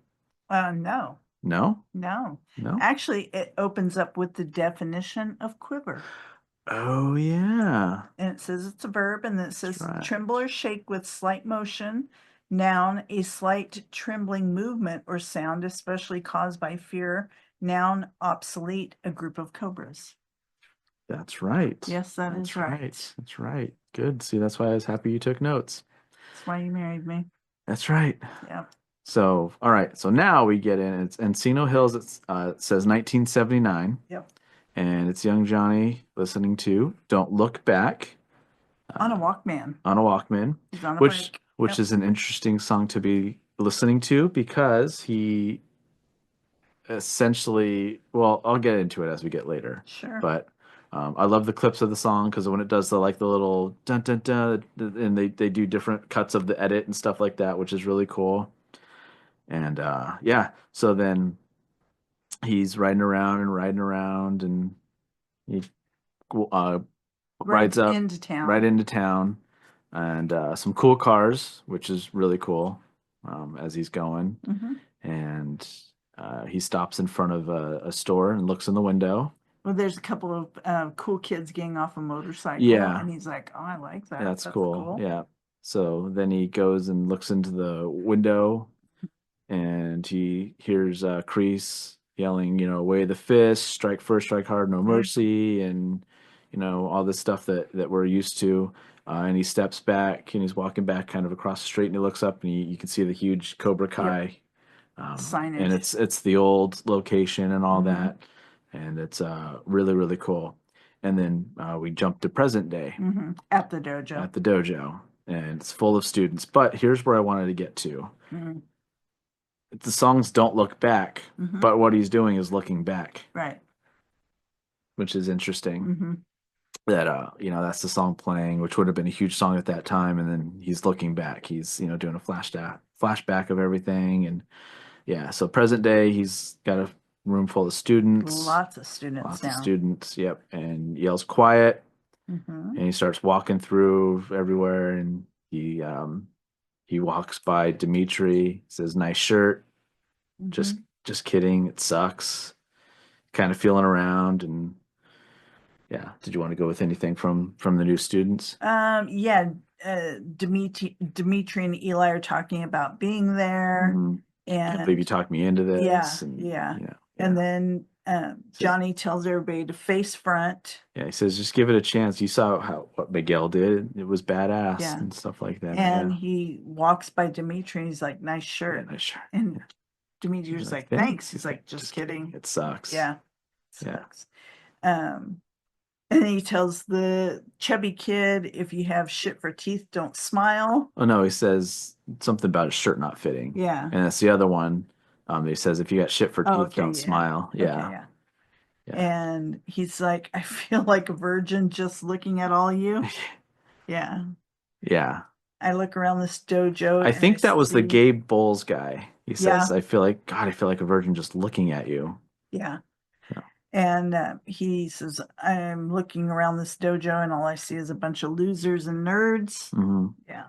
No. No, No. no. Actually, it opens up with the definition of quiver. Oh yeah. And it says it's a verb, and then it says right. tremble or shake with slight motion. Noun, a slight trembling movement or sound, especially caused by fear. Noun, obsolete, a group of cobras. That's right. Yes, that That's is right. That's right. Good. See, that's why I was happy you took notes. That's why you married me. That's right. Yep. So, all right. So now we get in. It's Encino Hills. It says 1979. Yep. And it's young Johnny listening to "Don't Look Back" On a Walkman. on a Walkman, He's on a which bike. which Yep. is an interesting song to be listening to because he essentially, well, I'll get into it as we get later. Sure. But I love the clips of the song because when it does the little dun dun dun, and they do different cuts of the edit and stuff like that, which is really cool. And yeah, so then he's riding around, and he rides up into town. right into town, and some cool cars, which is really cool as he's going. Mm-hmm. And he stops in front of a store and looks in the window. Well, there's a couple of cool kids getting off a motorcycle. Yeah. And he's like, oh, I like that. That's cool. Yeah. So then he goes and looks into the window, and he hears Kreese yelling, "Away the fist, strike first, strike hard, no mercy," and all this stuff that we're used to. And he steps back, and he's walking back kind of across the street, and he looks up, and you can see the huge Cobra Kai signage. and it's the old location and all Mhm. that, and it's really really cool. And then we jump to present day Mm-hmm. At the dojo. and it's full of students. But here's where I wanted to get to. Mhm. The songs don't look back, Mhm. but what he's doing is looking back, Right. which is interesting. Mm-hmm. That that's the song playing, which would have been a huge song at that time, and then he's looking back. He's doing a flashback of everything, and yeah. So present day, he's got a room full of students, Lots of students now. Yep, and yells quiet, Mm-hmm. and he starts walking through everywhere, and he walks by Dimitri, says nice shirt. Mm-hmm. Just kidding, it sucks. Kind of feeling around, and yeah. Did you want to go with anything from the new students? Yeah. Dimitri and Eli are talking about being there, Mhm. Can't and believe you talked me into this. Yeah. Yeah. and then Johnny tells everybody to face front. Yeah, he says just give it a chance. You saw what Miguel did. It was badass Yeah. and stuff like that. And yeah. he walks by Dimitri and he's like, nice Yeah, shirt. nice shirt. And Dimitri's He's like, thanks. He's like, just kidding. It sucks. Yeah. Yeah. Sucks. And then he tells the chubby kid, if you have shit for teeth, don't smile. Oh no, he says something about his shirt not fitting. Yeah. And that's the other one. He says if you got shit for teeth, okay, don't yeah. smile. Okay, Yeah. Yeah. And he's like, I feel like a virgin just looking at all you. Yeah. Yeah. I look around this dojo. I and think that was the see- Gabe Bowles guy. He says, Yeah. I feel like a virgin just looking at you. Yeah. Yeah. And he says, I'm looking around this dojo and all I see is a bunch of losers and nerds. Mhm. Yeah.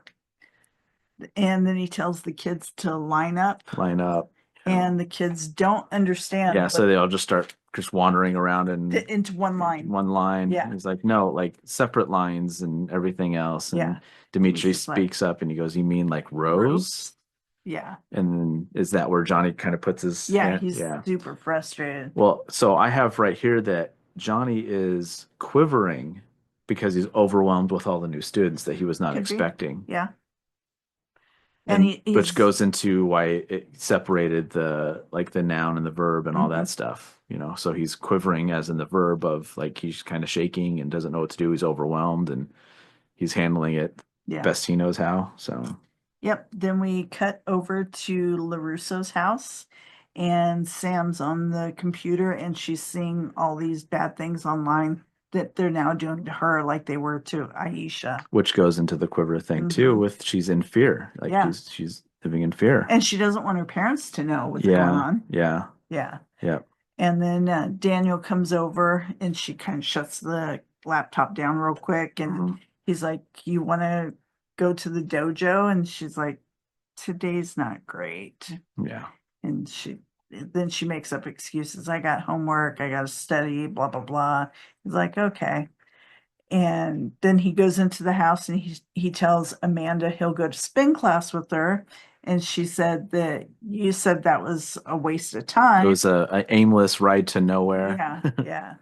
And then he tells the kids to line up, Line up. you know. and the kids don't understand. Yeah, so they all just start just wandering around and fit into one line. one line. Yeah. He's like, no, like separate lines and everything else. And Yeah. Dimitri He's just like, speaks up and he goes, you mean like Rose? Yeah. And then is that where Johnny kind of puts his Yeah. hand- He's super frustrated. Well, so I have right here that Johnny is quivering because he's overwhelmed with all the new students that he was not Could be. expecting. Yeah. And he's, which goes into why it separated the noun and the verb and all Mhm. that stuff, So he's quivering as in the verb of like he's kind of shaking and doesn't know what to do. He's overwhelmed and he's handling it yeah. best he knows how. So Yep. Then we cut over to LaRusso's house, and Sam's on the computer and she's seeing all these bad things online that they're now doing to her like they were to Aisha. Which goes into the Quiver thing too, Mhm. with she's in fear. Like Yeah. she's living in fear. And she doesn't want her parents to know what's going on. Yeah. Yeah. Yeah. And then Daniel comes over and she kind of shuts the laptop down real quick. And Mhm. he's like, you want to go to the dojo? And she's like, today's not great. Yeah. And then she makes up excuses. I got homework. I got to study, blah, blah, blah. He's like, okay. And then he goes into the house and he tells Amanda he'll go to spin class with her. And she said that you said that was a waste of time. It was a aimless ride to nowhere. Yeah, yeah.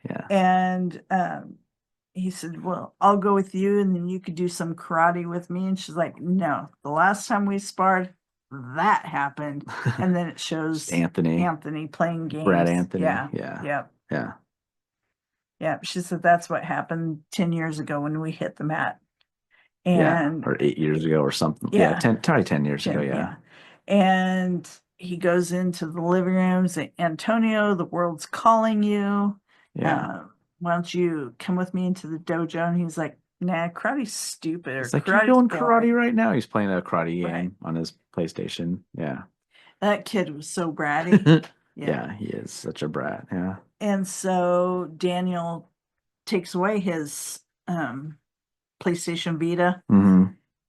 Yeah. And he said, well, I'll go with you and then you could do some karate with me. And she's like, no, the last time we sparred, that happened. And then it shows Anthony playing games. Brad Anthony. Yeah. Yeah. Yeah. Yeah. Yeah. She said that's what happened 10 years ago when we hit the mat. Yeah. And Or 8 years ago or something. Yeah. Yeah. Probably 10 years ago. Yeah. And he goes into the living room, saying, Antonio, the world's calling you. Yeah. Why don't you come with me into the dojo? And he's like, nah, karate's stupid. It's Or like, you're karate's doing boring." karate right now. He's playing a karate Right. game on his PlayStation. Yeah. That kid was so bratty. Yeah. He is such a brat. Yeah. And so Daniel takes away his PlayStation Vita. hmm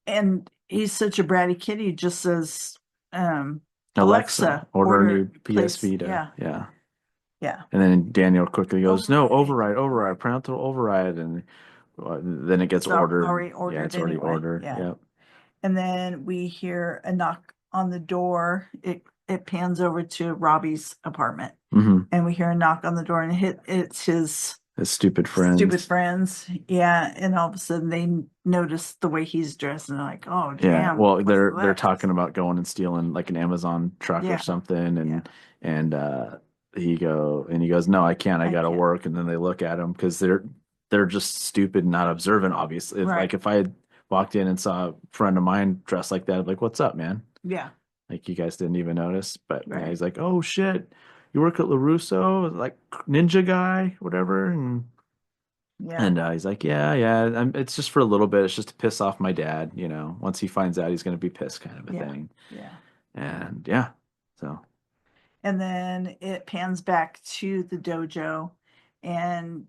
And he's such a bratty kid. He just says, Alexa, order a new PS place- Vita. Yeah. Yeah. Yeah. And then Daniel quickly goes, no, Override. override, parental override. And then it gets It's ordered. already Yeah, ordered it's already anyway. ordered. Yeah. Yep. And then we hear a knock on the door. It pans over to Robbie's apartment. hmm And we hear a knock on the door and it's his His stupid friends. stupid friends. Yeah. And all of a sudden they notice the way he's dressed and they're like, oh, damn. Yeah. Well, what's they're that? talking about going and stealing like an Amazon truck Yeah. or something. And, Yeah. and, he goes, no, I can't. I I gotta can't. work. And then they look at him because they're just stupid, and not observant, obviously. Right. Like if I had walked in and saw a friend of mine dressed like that, I'd be like, what's up, man? Yeah. Like you guys didn't even notice. But yeah, Right. he's like, oh shit, you work at LaRusso, like ninja guy, whatever. And Yeah. he's like, yeah. It's just for a little bit. It's just to piss off my dad. Once he finds out, he's gonna be pissed, kind of a Yeah. thing. Yeah. And yeah, so And then it pans back to the dojo and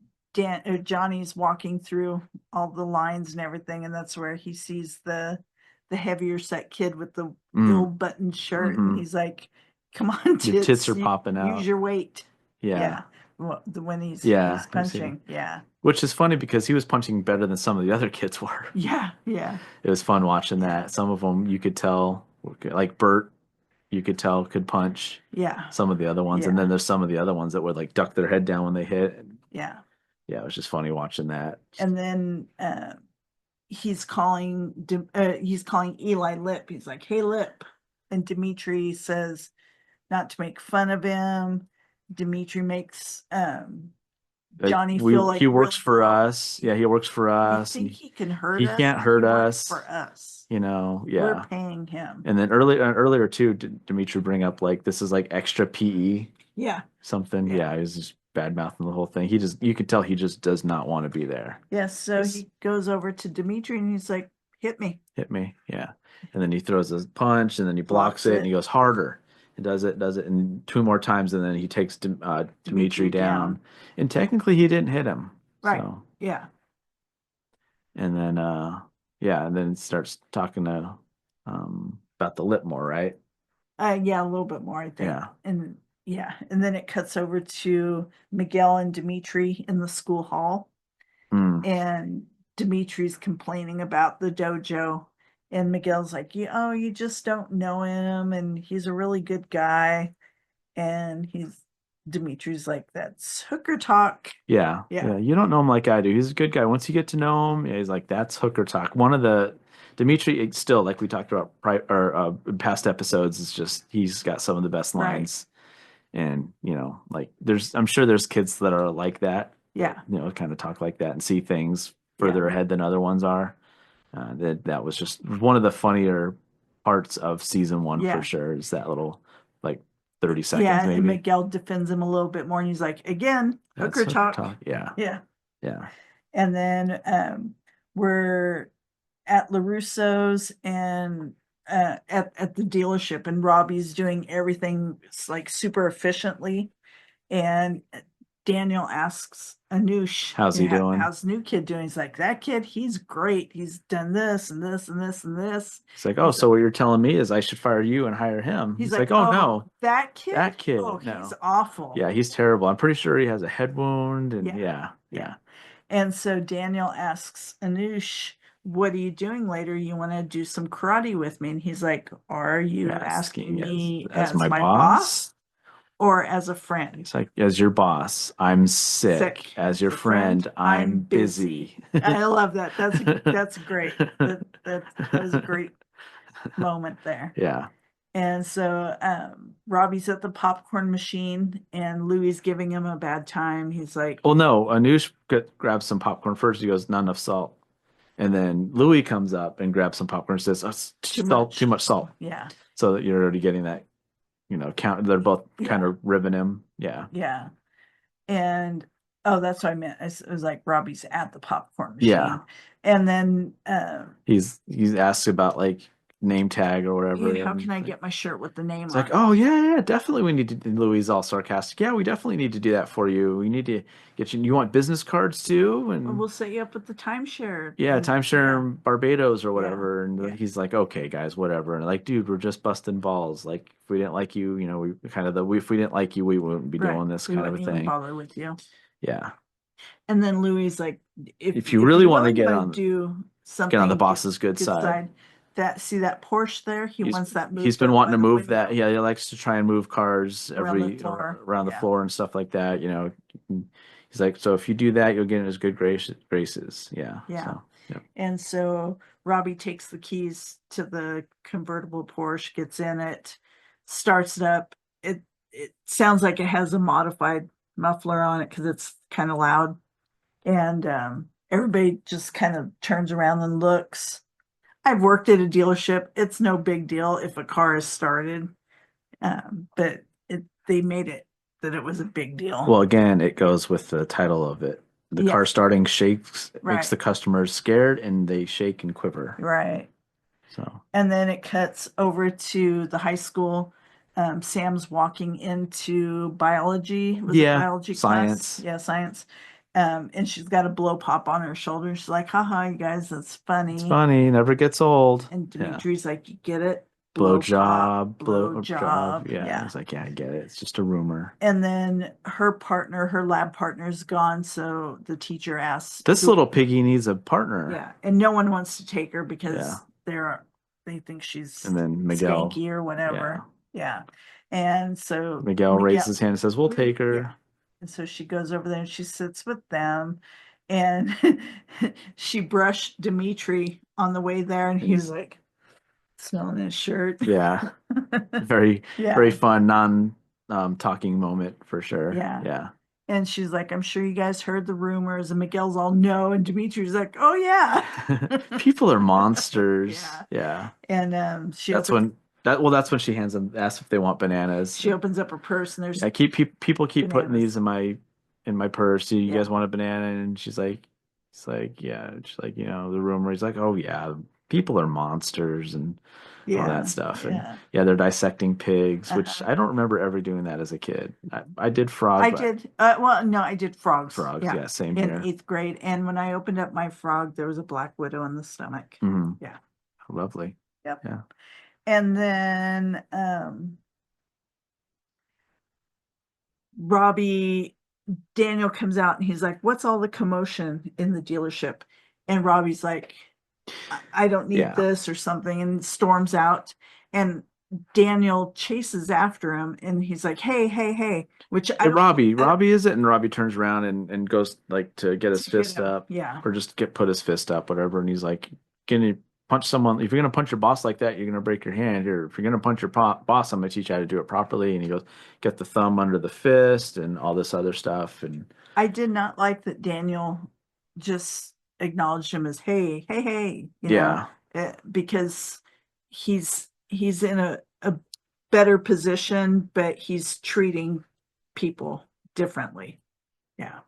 Johnny's walking through all the lines and everything. And that's where he sees the heavier set kid with the ill buttoned shirt. Mhm. And he's like, come on, tits. Your tits are popping out. Use your weight. Yeah. When he's Yeah, he's I see. punching. Yeah. Which is funny because he was punching better than some of the other kids were. Yeah. Yeah. It was fun watching that. Some of them you could tell, like Bert, you could tell could punch. Yeah. Some of the other ones, and Yeah. then there's some of the other ones that would like duck their head down when they hit. Yeah. Yeah, it was just funny watching that. And then he's calling Eli Lip. He's like, hey, Lip. And Dimitri says not to make fun of him. Dimitri makes Johnny feel like he works really for good. us. Yeah, he works for You us. think and he can hurt he us? can't hurt He works us. for us. Yeah. We're paying him. And then earlier too, Dimitri bring up like this is like extra PE Yeah. something. Yeah. Yeah, he was just bad mouthing the whole thing. You could tell he just does not want to be there. Yes. So Yes. he goes over to Dimitri and he's like, hit me. Hit me, yeah. And then he throws a punch, and then he blocks it, and he goes harder. And does it, and 2 more times, and then he takes Dimitri down. And technically, he didn't hit him. Right. So, Yeah. and then and then starts talking to about the lip more, right? Yeah, a little bit more, I think. Yeah. And then it cuts over to Miguel and Dimitri in the school hall. Mm. And Dimitri's complaining about the dojo. And Miguel's like, you just don't know him. And he's a really good guy. And Dimitri's like, that's hooker talk. Yeah. You don't know him like I do. He's a good guy. Once you get to know him, he's like, that's hooker talk. One of the Dimitri, still, like we talked about in past episodes, is just he's got some of the best lines. And like I'm sure there's kids that are like that. Yeah. Kind of talk like that and see things further ahead than other ones are. That was just one of the funnier parts of season 1 for sure. Is that little like 30 seconds, yeah, and maybe. Miguel defends him a little bit more, and he's like, again, That's hooker hooker talk. Yeah. Yeah. Yeah. And then we're at LaRusso's and at the dealership, and Robbie's doing everything like super efficiently. And Daniel asks Anush, How's he doing? How's the new kid doing? He's like, that kid, he's great. He's done this and this and this and this. It's like, oh, so what you're telling me is I should fire you and hire him. He's like, oh, no, that kid? that kid. Oh, No. he's awful. Yeah, he's terrible. I'm pretty sure he has a head wound. And Yeah. yeah. And so Daniel asks Anush, what are you doing later? You want to do some karate with me? And he's like, are you asking me as my boss or as a friend? He's like, as your boss, I'm sick. As your friend, I'm busy. I love that. That's great. That was a great moment there. Yeah. And so Robbie's at the popcorn machine, and Louie's giving him a bad time. He's like, well, no, Anush grabs some popcorn first. He goes, not enough salt. And then Louis comes up and grabs some popcorn and says, oh, too much salt. Yeah. So that you're already getting that, count. They're both kind of ribbing him. Yeah. Yeah. And that's what I meant. It was like Robbie's at the popcorn machine. Yeah. And then he's asked about like name tag or whatever. How can I get my shirt with the name It's on like, it? oh yeah, definitely we need to. Louis is all sarcastic. Yeah, we definitely need to do that for you. We need to get you. You want business cards too? And we'll set you up with the timeshare. yeah, And- timeshare in Barbados or Yeah. whatever. And Yeah. he's like, okay, guys, whatever. And like, dude, we're just busting balls. Like, if we didn't like you, if we didn't like you, we wouldn't be Right. doing this We kind of a wouldn't even thing. bother with you. Yeah. And then Louis is like, If you really want to get wanna on, do something, get on the boss's good side. See that Porsche there? He wants that moved. He's been up wanting by to the move that. window. Yeah, he likes to try and move cars Around the floor. around the Yeah. floor and stuff like that. He's like, so if you do that, you'll get in his good graces. Yeah. Yeah. So, yeah. And so Robbie takes the keys to the convertible Porsche, gets in it, starts it up. It sounds like it has a modified muffler on it because it's kind of loud. And everybody just kind of turns around and looks. I've worked at a dealership. It's no big deal if a car is started. But they made it that it was a big deal. Well, again, it goes with the title of it. The Yeah. car starting shakes, Right. makes the customers scared, and they shake and quiver. Right. So And then it cuts over to the high school. Sam's walking into biology. Was it Yeah, biology science. class? Yeah, science. And she's got a blow pop on her shoulder. She's like, haha, you guys, that's funny. it's funny, never gets old. And Yeah. Dimitri's like, you get it? Blow pop, job, blow job. Yeah. He's like, yeah, I get it. It's just a rumor. And then her lab partner's gone. So the teacher asks, This little piggy needs a partner. yeah. And no one wants to take her because Yeah. they think she's And then Miguel, skanky or whatever. Yeah. And so Miguel raises his hand and says, we'll take her. Yeah. And so she goes over there and she sits with them, and she brushed Dimitri on the way there, and he was like smelling his shirt. Yeah. Very, Yeah. very fun, talking moment for sure. Yeah. Yeah. And she's like, I'm sure you guys heard the rumors. And Miguel's all no. And Dimitri's like, oh, yeah. People are monsters. Yeah. Yeah. And That's when she asks if they want bananas. she opens up her purse, and there's People keep putting bananas. these in my purse. Do you Yeah. guys want a banana? And she's like, yeah. She's like, the rumor. He's like, oh yeah, people are monsters and all that stuff. And yeah. they're dissecting pigs, which Uh-huh. I don't remember ever doing that as a kid. I did frog. I did. No, I did frogs. Frogs. Yeah, same In here. 8th grade. And when I opened up my frog, there was a black widow in the stomach. Mhm. Yeah. Lovely. Yep. Yeah. And then Daniel comes out and he's like, what's all the commotion in the dealership? And Robbie's like, I don't need Yeah. this or something, and storms out. And Daniel chases after him, and he's like, hey, which I Hey, don't- Robbie is it? And Robbie turns around and goes like to get his to get fist him. up Yeah. or just put his fist up, whatever. And he's like, can you punch someone? If you're going to punch your boss like that, you're going to break your hand. Here, if you're going to punch your boss, I'm going to teach you how to do it properly. And he goes, get the thumb under the fist and all this other stuff. And I did not like that Daniel just acknowledged him as hey, you yeah, know, because he's in a better position, but he's treating people differently. Yeah.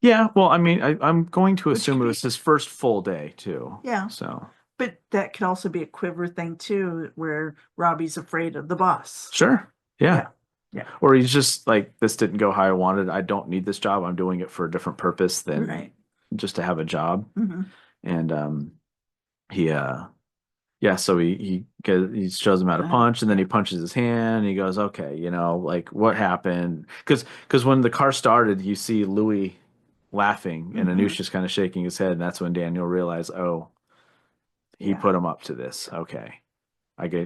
Yeah, well, I mean, I'm going to Which assume could it be- was his first full day too. Yeah. So But that could also be a Quiver thing too, where Robbie's afraid of the boss. sure. Yeah. Yeah. Yeah. Or he's just like, this didn't go how I wanted. I don't need this job. I'm doing it for a different purpose than Right. just to have a job. Mhm. And he yeah, so he shows him how to punch, and then he punches his hand, and he goes, okay, like what happened? Because when the car started, you see Louis laughing, and Anush's kind of shaking his head, and that's when Daniel realized, oh, he put him up to this. Okay,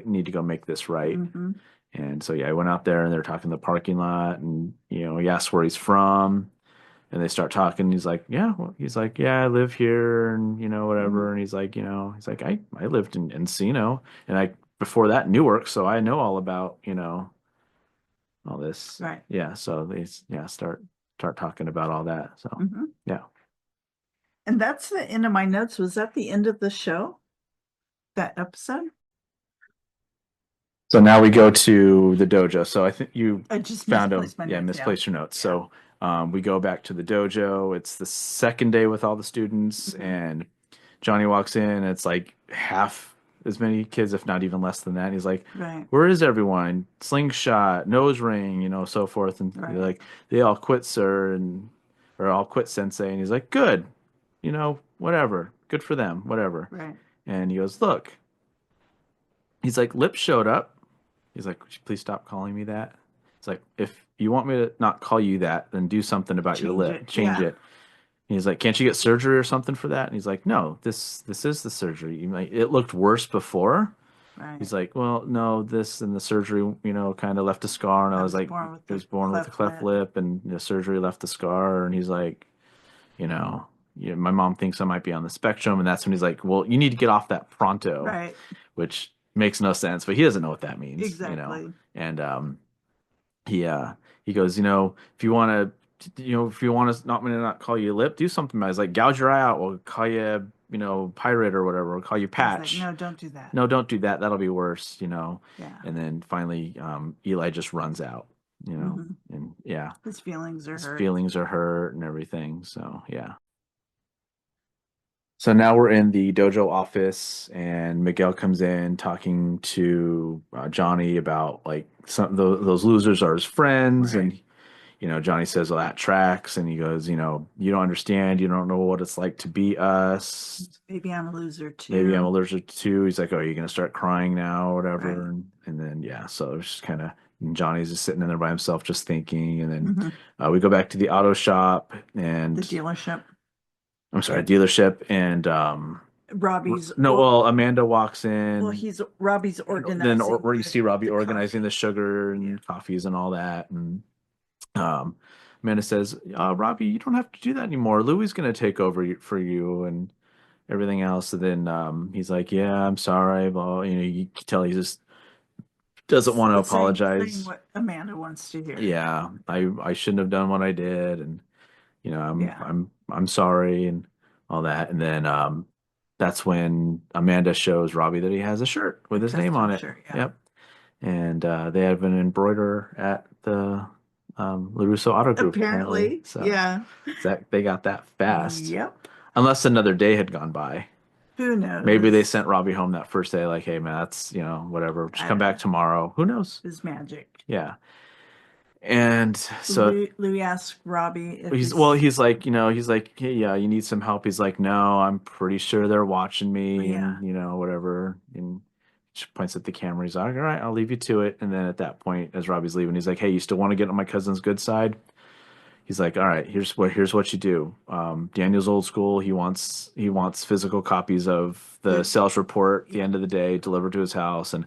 need to go make this right. Mhm. And so yeah, I went out there, and they're talking in the parking lot, and he asks where he's from. And they start talking. He's like, yeah, I live here, and whatever. And he's like, I lived in Encino, and I before that Newark, so I know all about all this. Right. Yeah. So they start talking about all that. So Mhm. yeah. And that's the end of my notes. Was that the end of the show? That episode? So now we go to the dojo. So I think you I just found them. misplaced my Yeah, notes, misplaced your notes. So we go back to the dojo. It's the second day with all the students, and Johnny walks in, and it's like half as many kids, if not even less than that. And he's like, Right. where is everyone? Slingshot, nose ring, so forth. And Right. they're like, they all quit, sir, or all quit, sensei. And he's like, good, whatever. Good for them, whatever. Right. And he goes, look. He's like, Lip showed up. He's like, would you please stop calling me that? It's like, if you want me to not call you that, then do something about your Change lip. it, Change yeah. it. And he's like, can't you get surgery or something for that? And he's like, no, this is the surgery. It looked worse before. Right. He's like, well, no, this and the surgery, kind of left a scar. And I was like, born with he was the born with a cleft lip, and the surgery left the scar. And he's like, my mom thinks I might be on the spectrum. And that's when he's like, well, you need to get off that pronto, Right. which makes no sense, but he doesn't know what that means. Exactly. And he goes, if you want to not call you Lip, do something. I was like, gouge your eye out. We'll call you, Pirate or whatever. We'll call you Patch. Like, no, don't do that. No, don't do that. That'll be worse, Yeah. And then finally, Eli just runs out, and yeah, His feelings are his hurt. feelings are hurt and everything. So yeah. So now we're in the dojo office, and Miguel comes in talking to Johnny about like those losers are his friends, Right. and Johnny says, "Well, that tracks," and he goes, "You don't understand. You don't know what it's like to be us. Maybe I'm a loser too. Maybe I'm allergic to." He's like, "Oh, you're gonna start crying now, or whatever," Right. and then yeah, so it's just kind of Johnny's just sitting in there by himself, just thinking, and then Mhm. we go back to the auto shop and The dealership. I'm sorry, dealership, and Robbie's. Amanda walks in. Well, he's Robbie's organizing. Then where you see Robbie the organizing coffee. the sugar and coffees and all that, and Amanda says, "Robbie, you don't have to do that anymore. Louie's going to take over for you and everything else." And then he's like, "Yeah, I'm sorry." Well, you can tell he just doesn't want to apologize. Saying what Amanda wants to hear. Yeah, I shouldn't have done what I did, and I'm sorry and all that. And then that's when Amanda shows Robbie that he has a shirt with his name on it. Shirt, yeah. Yep. And they have an embroider at the LaRusso Auto Group. Apparently. So Yeah. they got that fast. Yep. Unless another day had gone by. Who knows? Maybe they sent Robbie home that first day, like, hey man, that's whatever. Just come back tomorrow. Who knows? It's magic. Yeah. And so Louis asked Robbie if he's like, hey, yeah, you need some help. He's like, no, I'm pretty sure they're watching me, Yeah. and whatever. And she points at the camera. He's like, all right, I'll leave you to it. And then at that point, as Robbie's leaving, he's like, hey, you still want to get on my cousin's good side? He's like, all right, here's what you do. Daniel's old school. He wants physical copies of the sales report at the end of the day delivered to his house, and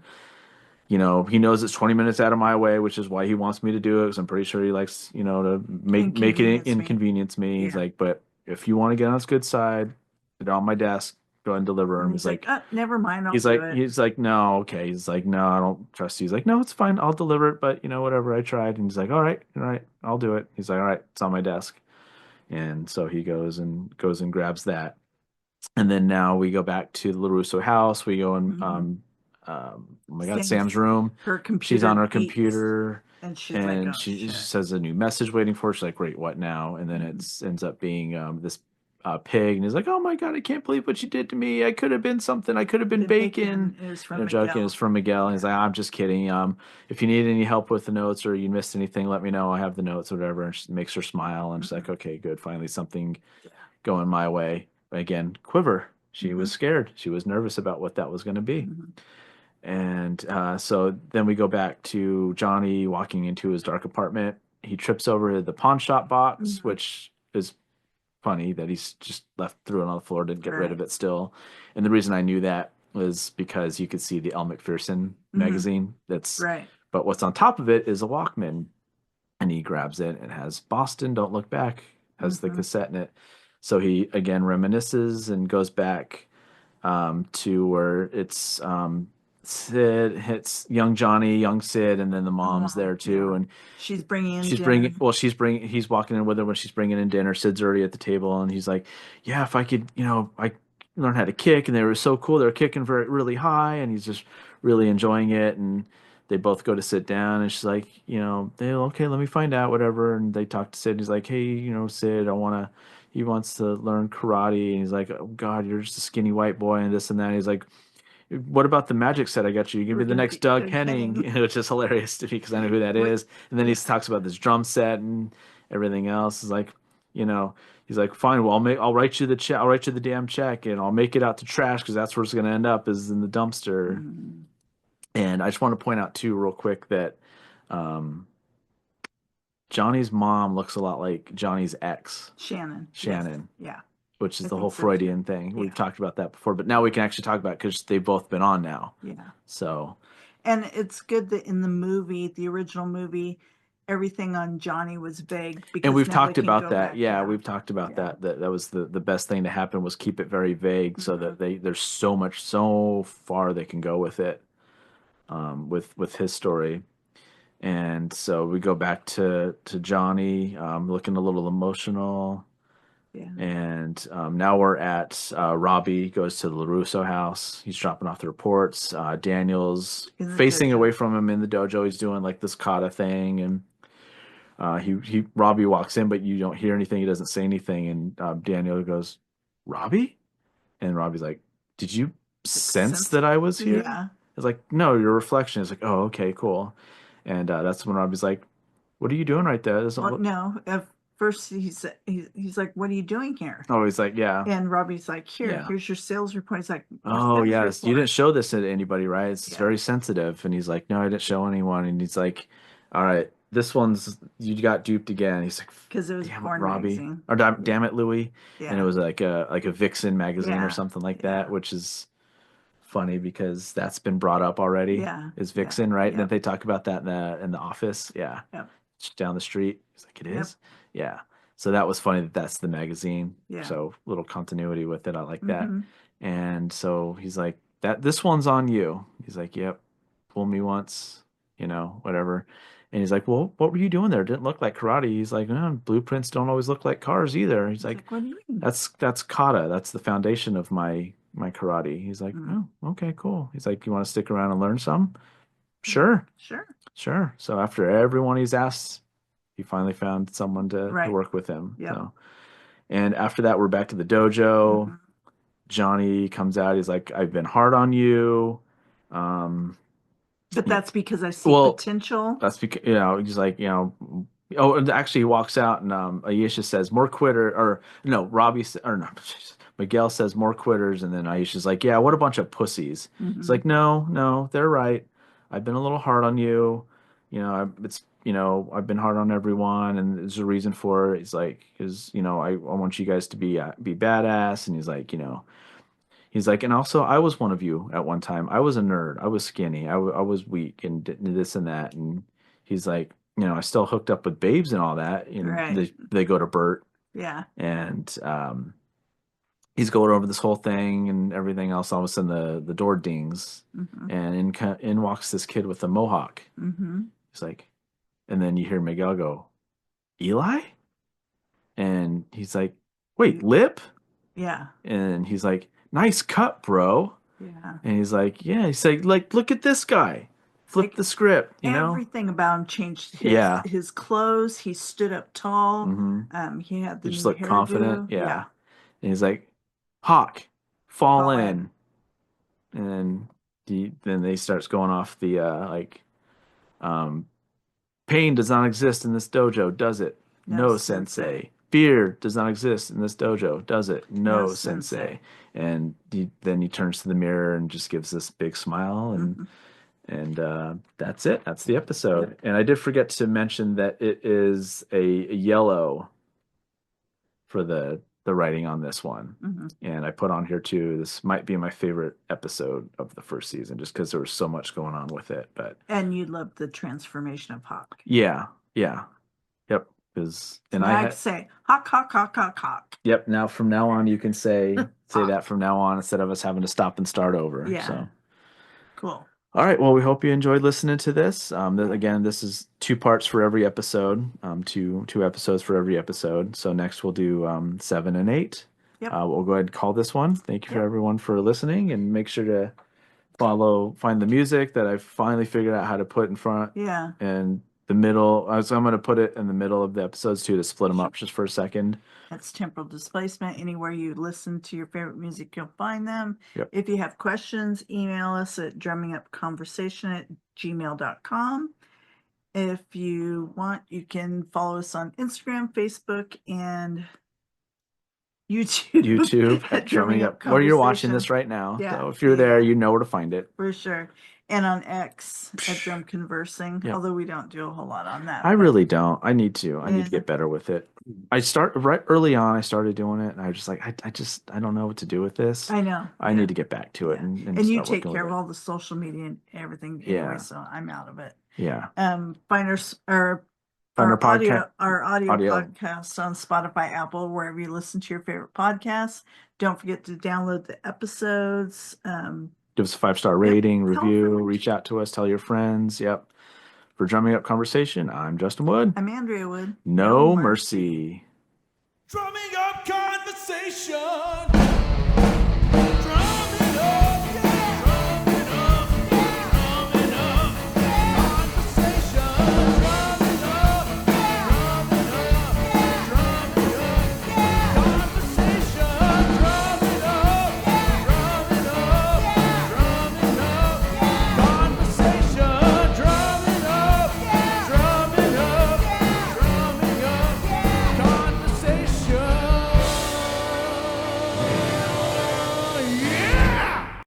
he knows it's 20 minutes out of my way, which is why he wants me to do it, because I'm pretty sure he likes, to make it inconvenience me. He's like, but if you want to get on his good side, get it on my desk, go ahead and deliver him. He's like, never mind. I'll he's do like, it. he's like, no, okay. He's like, no, I don't trust you. He's like, no, it's fine. I'll deliver it, but whatever, I tried. And he's like, all right, I'll do it. He's like, all right, it's on my desk. And so he goes and grabs that. And then now we go back to the LaRusso house. We go and oh my God, Sam's room. Her computer. She's on her beeps, computer. and she's And like, oh, she shit. says a new message waiting for her. She's like, wait, what now? And then it ends up being this pig. And he's like, oh my God, I can't believe what you did to me. I could have been something. I could have been The bacon. It was You from know, Miguel. joking. It's from Miguel. And he's like, I'm just kidding. If you need any help with the notes or you missed anything, let me know. I have the notes or whatever. And she makes her smile. And she's like, okay, good. Finally, something going my way. But again, Quiver. She was scared. She was nervous about what that was going to be. And so then we go back to Johnny walking into his dark apartment. He trips over the pawn shop box, which is funny that he's just left threw it on the floor, didn't get rid of it still. And the reason I knew that was because you could see the Elle Macpherson magazine. That's Right. But what's on top of it is a Walkman, and he grabs it and has Boston, Don't Look Back, has the cassette in it. So he again reminisces and goes back to where it's Sid hits young Johnny, young Sid, and then the mom's there too, and she's bringing in she's dinner. bringing. Well, he's walking in with her when she's bringing in dinner. Sid's already at the table, and he's like, "Yeah, if I could, I learned how to kick, and they were so cool. They're kicking really high, and he's just really enjoying it." And they both go to sit down, and she's like, they okay, let me find out, whatever. And they talk to Sid. And he's like, "Hey, Sid, he wants to learn karate." And he's like, "Oh God, you're just a skinny white boy," and this and that. And he's like, what about the magic set I got you? You're gonna be the next Doug Henning, which is hilarious to me because I know who that is. And then he talks about this drum set and everything else. Is like, he's like, fine, well, I'll write you the check. I'll write you the damn check, and I'll make it out to trash because that's where it's gonna end up is in the dumpster. And I just want to point out too, real quick, that Johnny's mom looks a lot like Johnny's ex, Shannon. Yes. Yeah. Which is I the whole think so, Freudian too. thing. Yeah. We've talked about that before, but now we can actually talk about it because they've both been on now. Yeah. So, And it's good that in the movie, the original movie, everything on Johnny was vague. Because and we've now talked they can about go that. back, Yeah, we've talked about that. That was the best thing to happen was keep it very vague so that there's so far they can go with it, with his story. And so we go back to Johnny, looking a little emotional. Yeah. And now we're at Robbie goes to the LaRusso house. He's dropping off the reports. Daniel's In the facing dojo. away from him in the dojo. He's doing like this kata thing, and Robbie walks in, but you don't hear anything. He doesn't say anything, and Daniel goes, "Robbie," and Robbie's like, "Did you sense that I was here?" Yeah. It's like, "No, your reflection." Is like, "Oh, okay, cool," and that's when Robbie's like, "What are you doing right there?" It doesn't Well, look. no, at first he's like, "What are you doing here?" Oh, he's like, "Yeah." And Robbie's like, Yeah. here's your sales report. He's like, Oh, sales yes. You report?" didn't show this to anybody, right? It's Yeah. very sensitive. And he's like, no, I didn't show anyone. And he's like, all right, this one's, you got duped again. He's like, Because it was a damn it, porn Robbie. magazine. Or damn it, Louie. Yeah. And it was like a Vixen magazine Yeah. or something like Yeah. that, which is funny because that's been brought up already. Yeah. Is Yeah. Vixen, right? Yep. And they talk about that in the office. Yeah. Yep. Just down the street. He's like, it Yep. is? Yeah. So that was funny that that's the magazine. Yeah. So little continuity with it. I like that. Mhm. And so he's like, this one's on you. He's like, yep, fool me once, whatever. And he's like, well, what were you doing there? It didn't look like karate. He's like, no, blueprints don't always look like cars either. He's like, what do you mean? that's kata. That's the foundation of my karate. He's like, oh, okay, cool. He's like, you want to stick around and learn some? Sure. Sure. So after everyone he's asked, he finally found someone to work with him. Yep. So, and after that, we're back to the dojo. Johnny comes out. He's like, I've been hard on you. But that's because I see potential. That's because, he's like, oh, and actually he walks out and Aisha says, more quitter, or no, Miguel says more quitters. And then Aisha's like, yeah, what a bunch of pussies. It's like, no, they're right. I've been a little hard on you. I've been hard on everyone, and there's a reason for it. He's like, because I want you guys to be badass, and he's like, and also I was one of you at one time. I was a nerd. I was skinny. I was weak, and this and that. And he's like, I still hooked up with babes and all that. Right. They go to Bert. Yeah. And he's going over this whole thing and everything else. All of a sudden, the door dings, and in walks this kid with a mohawk. He's like, and then you hear Miguel go, Eli? And he's like, wait, Lip? Yeah. And he's like, nice cut, bro. Yeah. And he's like, look at this guy. Flip Like, the script, you know? everything about him changed. Yeah. His clothes. He stood up tall. Mhm. He had the He just new looked hairdo. confident. Yeah. And he's like, Hawk, fall Fall in. in. And then they starts going off the um, pain does not exist in this dojo, does it? No, No, sensei. Fear does not exist in this dojo, does it? No, sensei. And then he turns to the mirror and just gives this big smile, and that's it. That's the episode. And I did forget to mention that it is a yellow for the writing on this one. And I put on here too, this might be my favorite episode of the first season just because there was so much going on with it. But And you loved the transformation of Hawk. yeah, yep. Because and Now I can say Hawk, Hawk, Hawk, Hawk, Hawk. Yep. Now from now on, you can say that from now on instead of us having to stop and start over. Yeah. So Cool. all right. Well, we hope you enjoyed listening to this. Again, this is 2 parts for every episode. Two episodes for every episode. So next we'll do 7 and 8. Yep. We'll go ahead and call this one. Thank you for Yep. everyone for listening, and make sure to find the music that I finally figured out how to put in front. Yeah. And the middle. So I'm going to put it in the middle of the episodes too to split them up just for a second. That's temporal displacement. Anywhere you listen to your favorite music, you'll find them. Yep. If you have questions, email us at drummingupconversation@gmail.com. If you want, you can follow us on Instagram, Facebook, and YouTube at Drumming Up, where you're watching this right now. Yeah. So if you're there, you know where to find it. For sure. And on X at Drum Conversing, Yep. although we don't do a whole lot on that. I really don't. I need to. I need to Yeah. get better with it. I start right early on. I started doing it, and I was just like, I don't know what to do with this. I know. I need to get back to it. And And you start take working care with of it. all the social media and everything Yeah. anyway, so I'm out of it. Yeah. Find our Find our audio audio. podcast on Spotify, Apple, wherever you listen to your favorite podcasts. Don't forget to download the episodes. Give us a 5-star rating, Tell a review, friend. reach out to us, tell your friends. Yep. For Drumming Up Conversation, I'm Justin Wood. I'm Andrea Wood. No mercy. Drumming up conversation.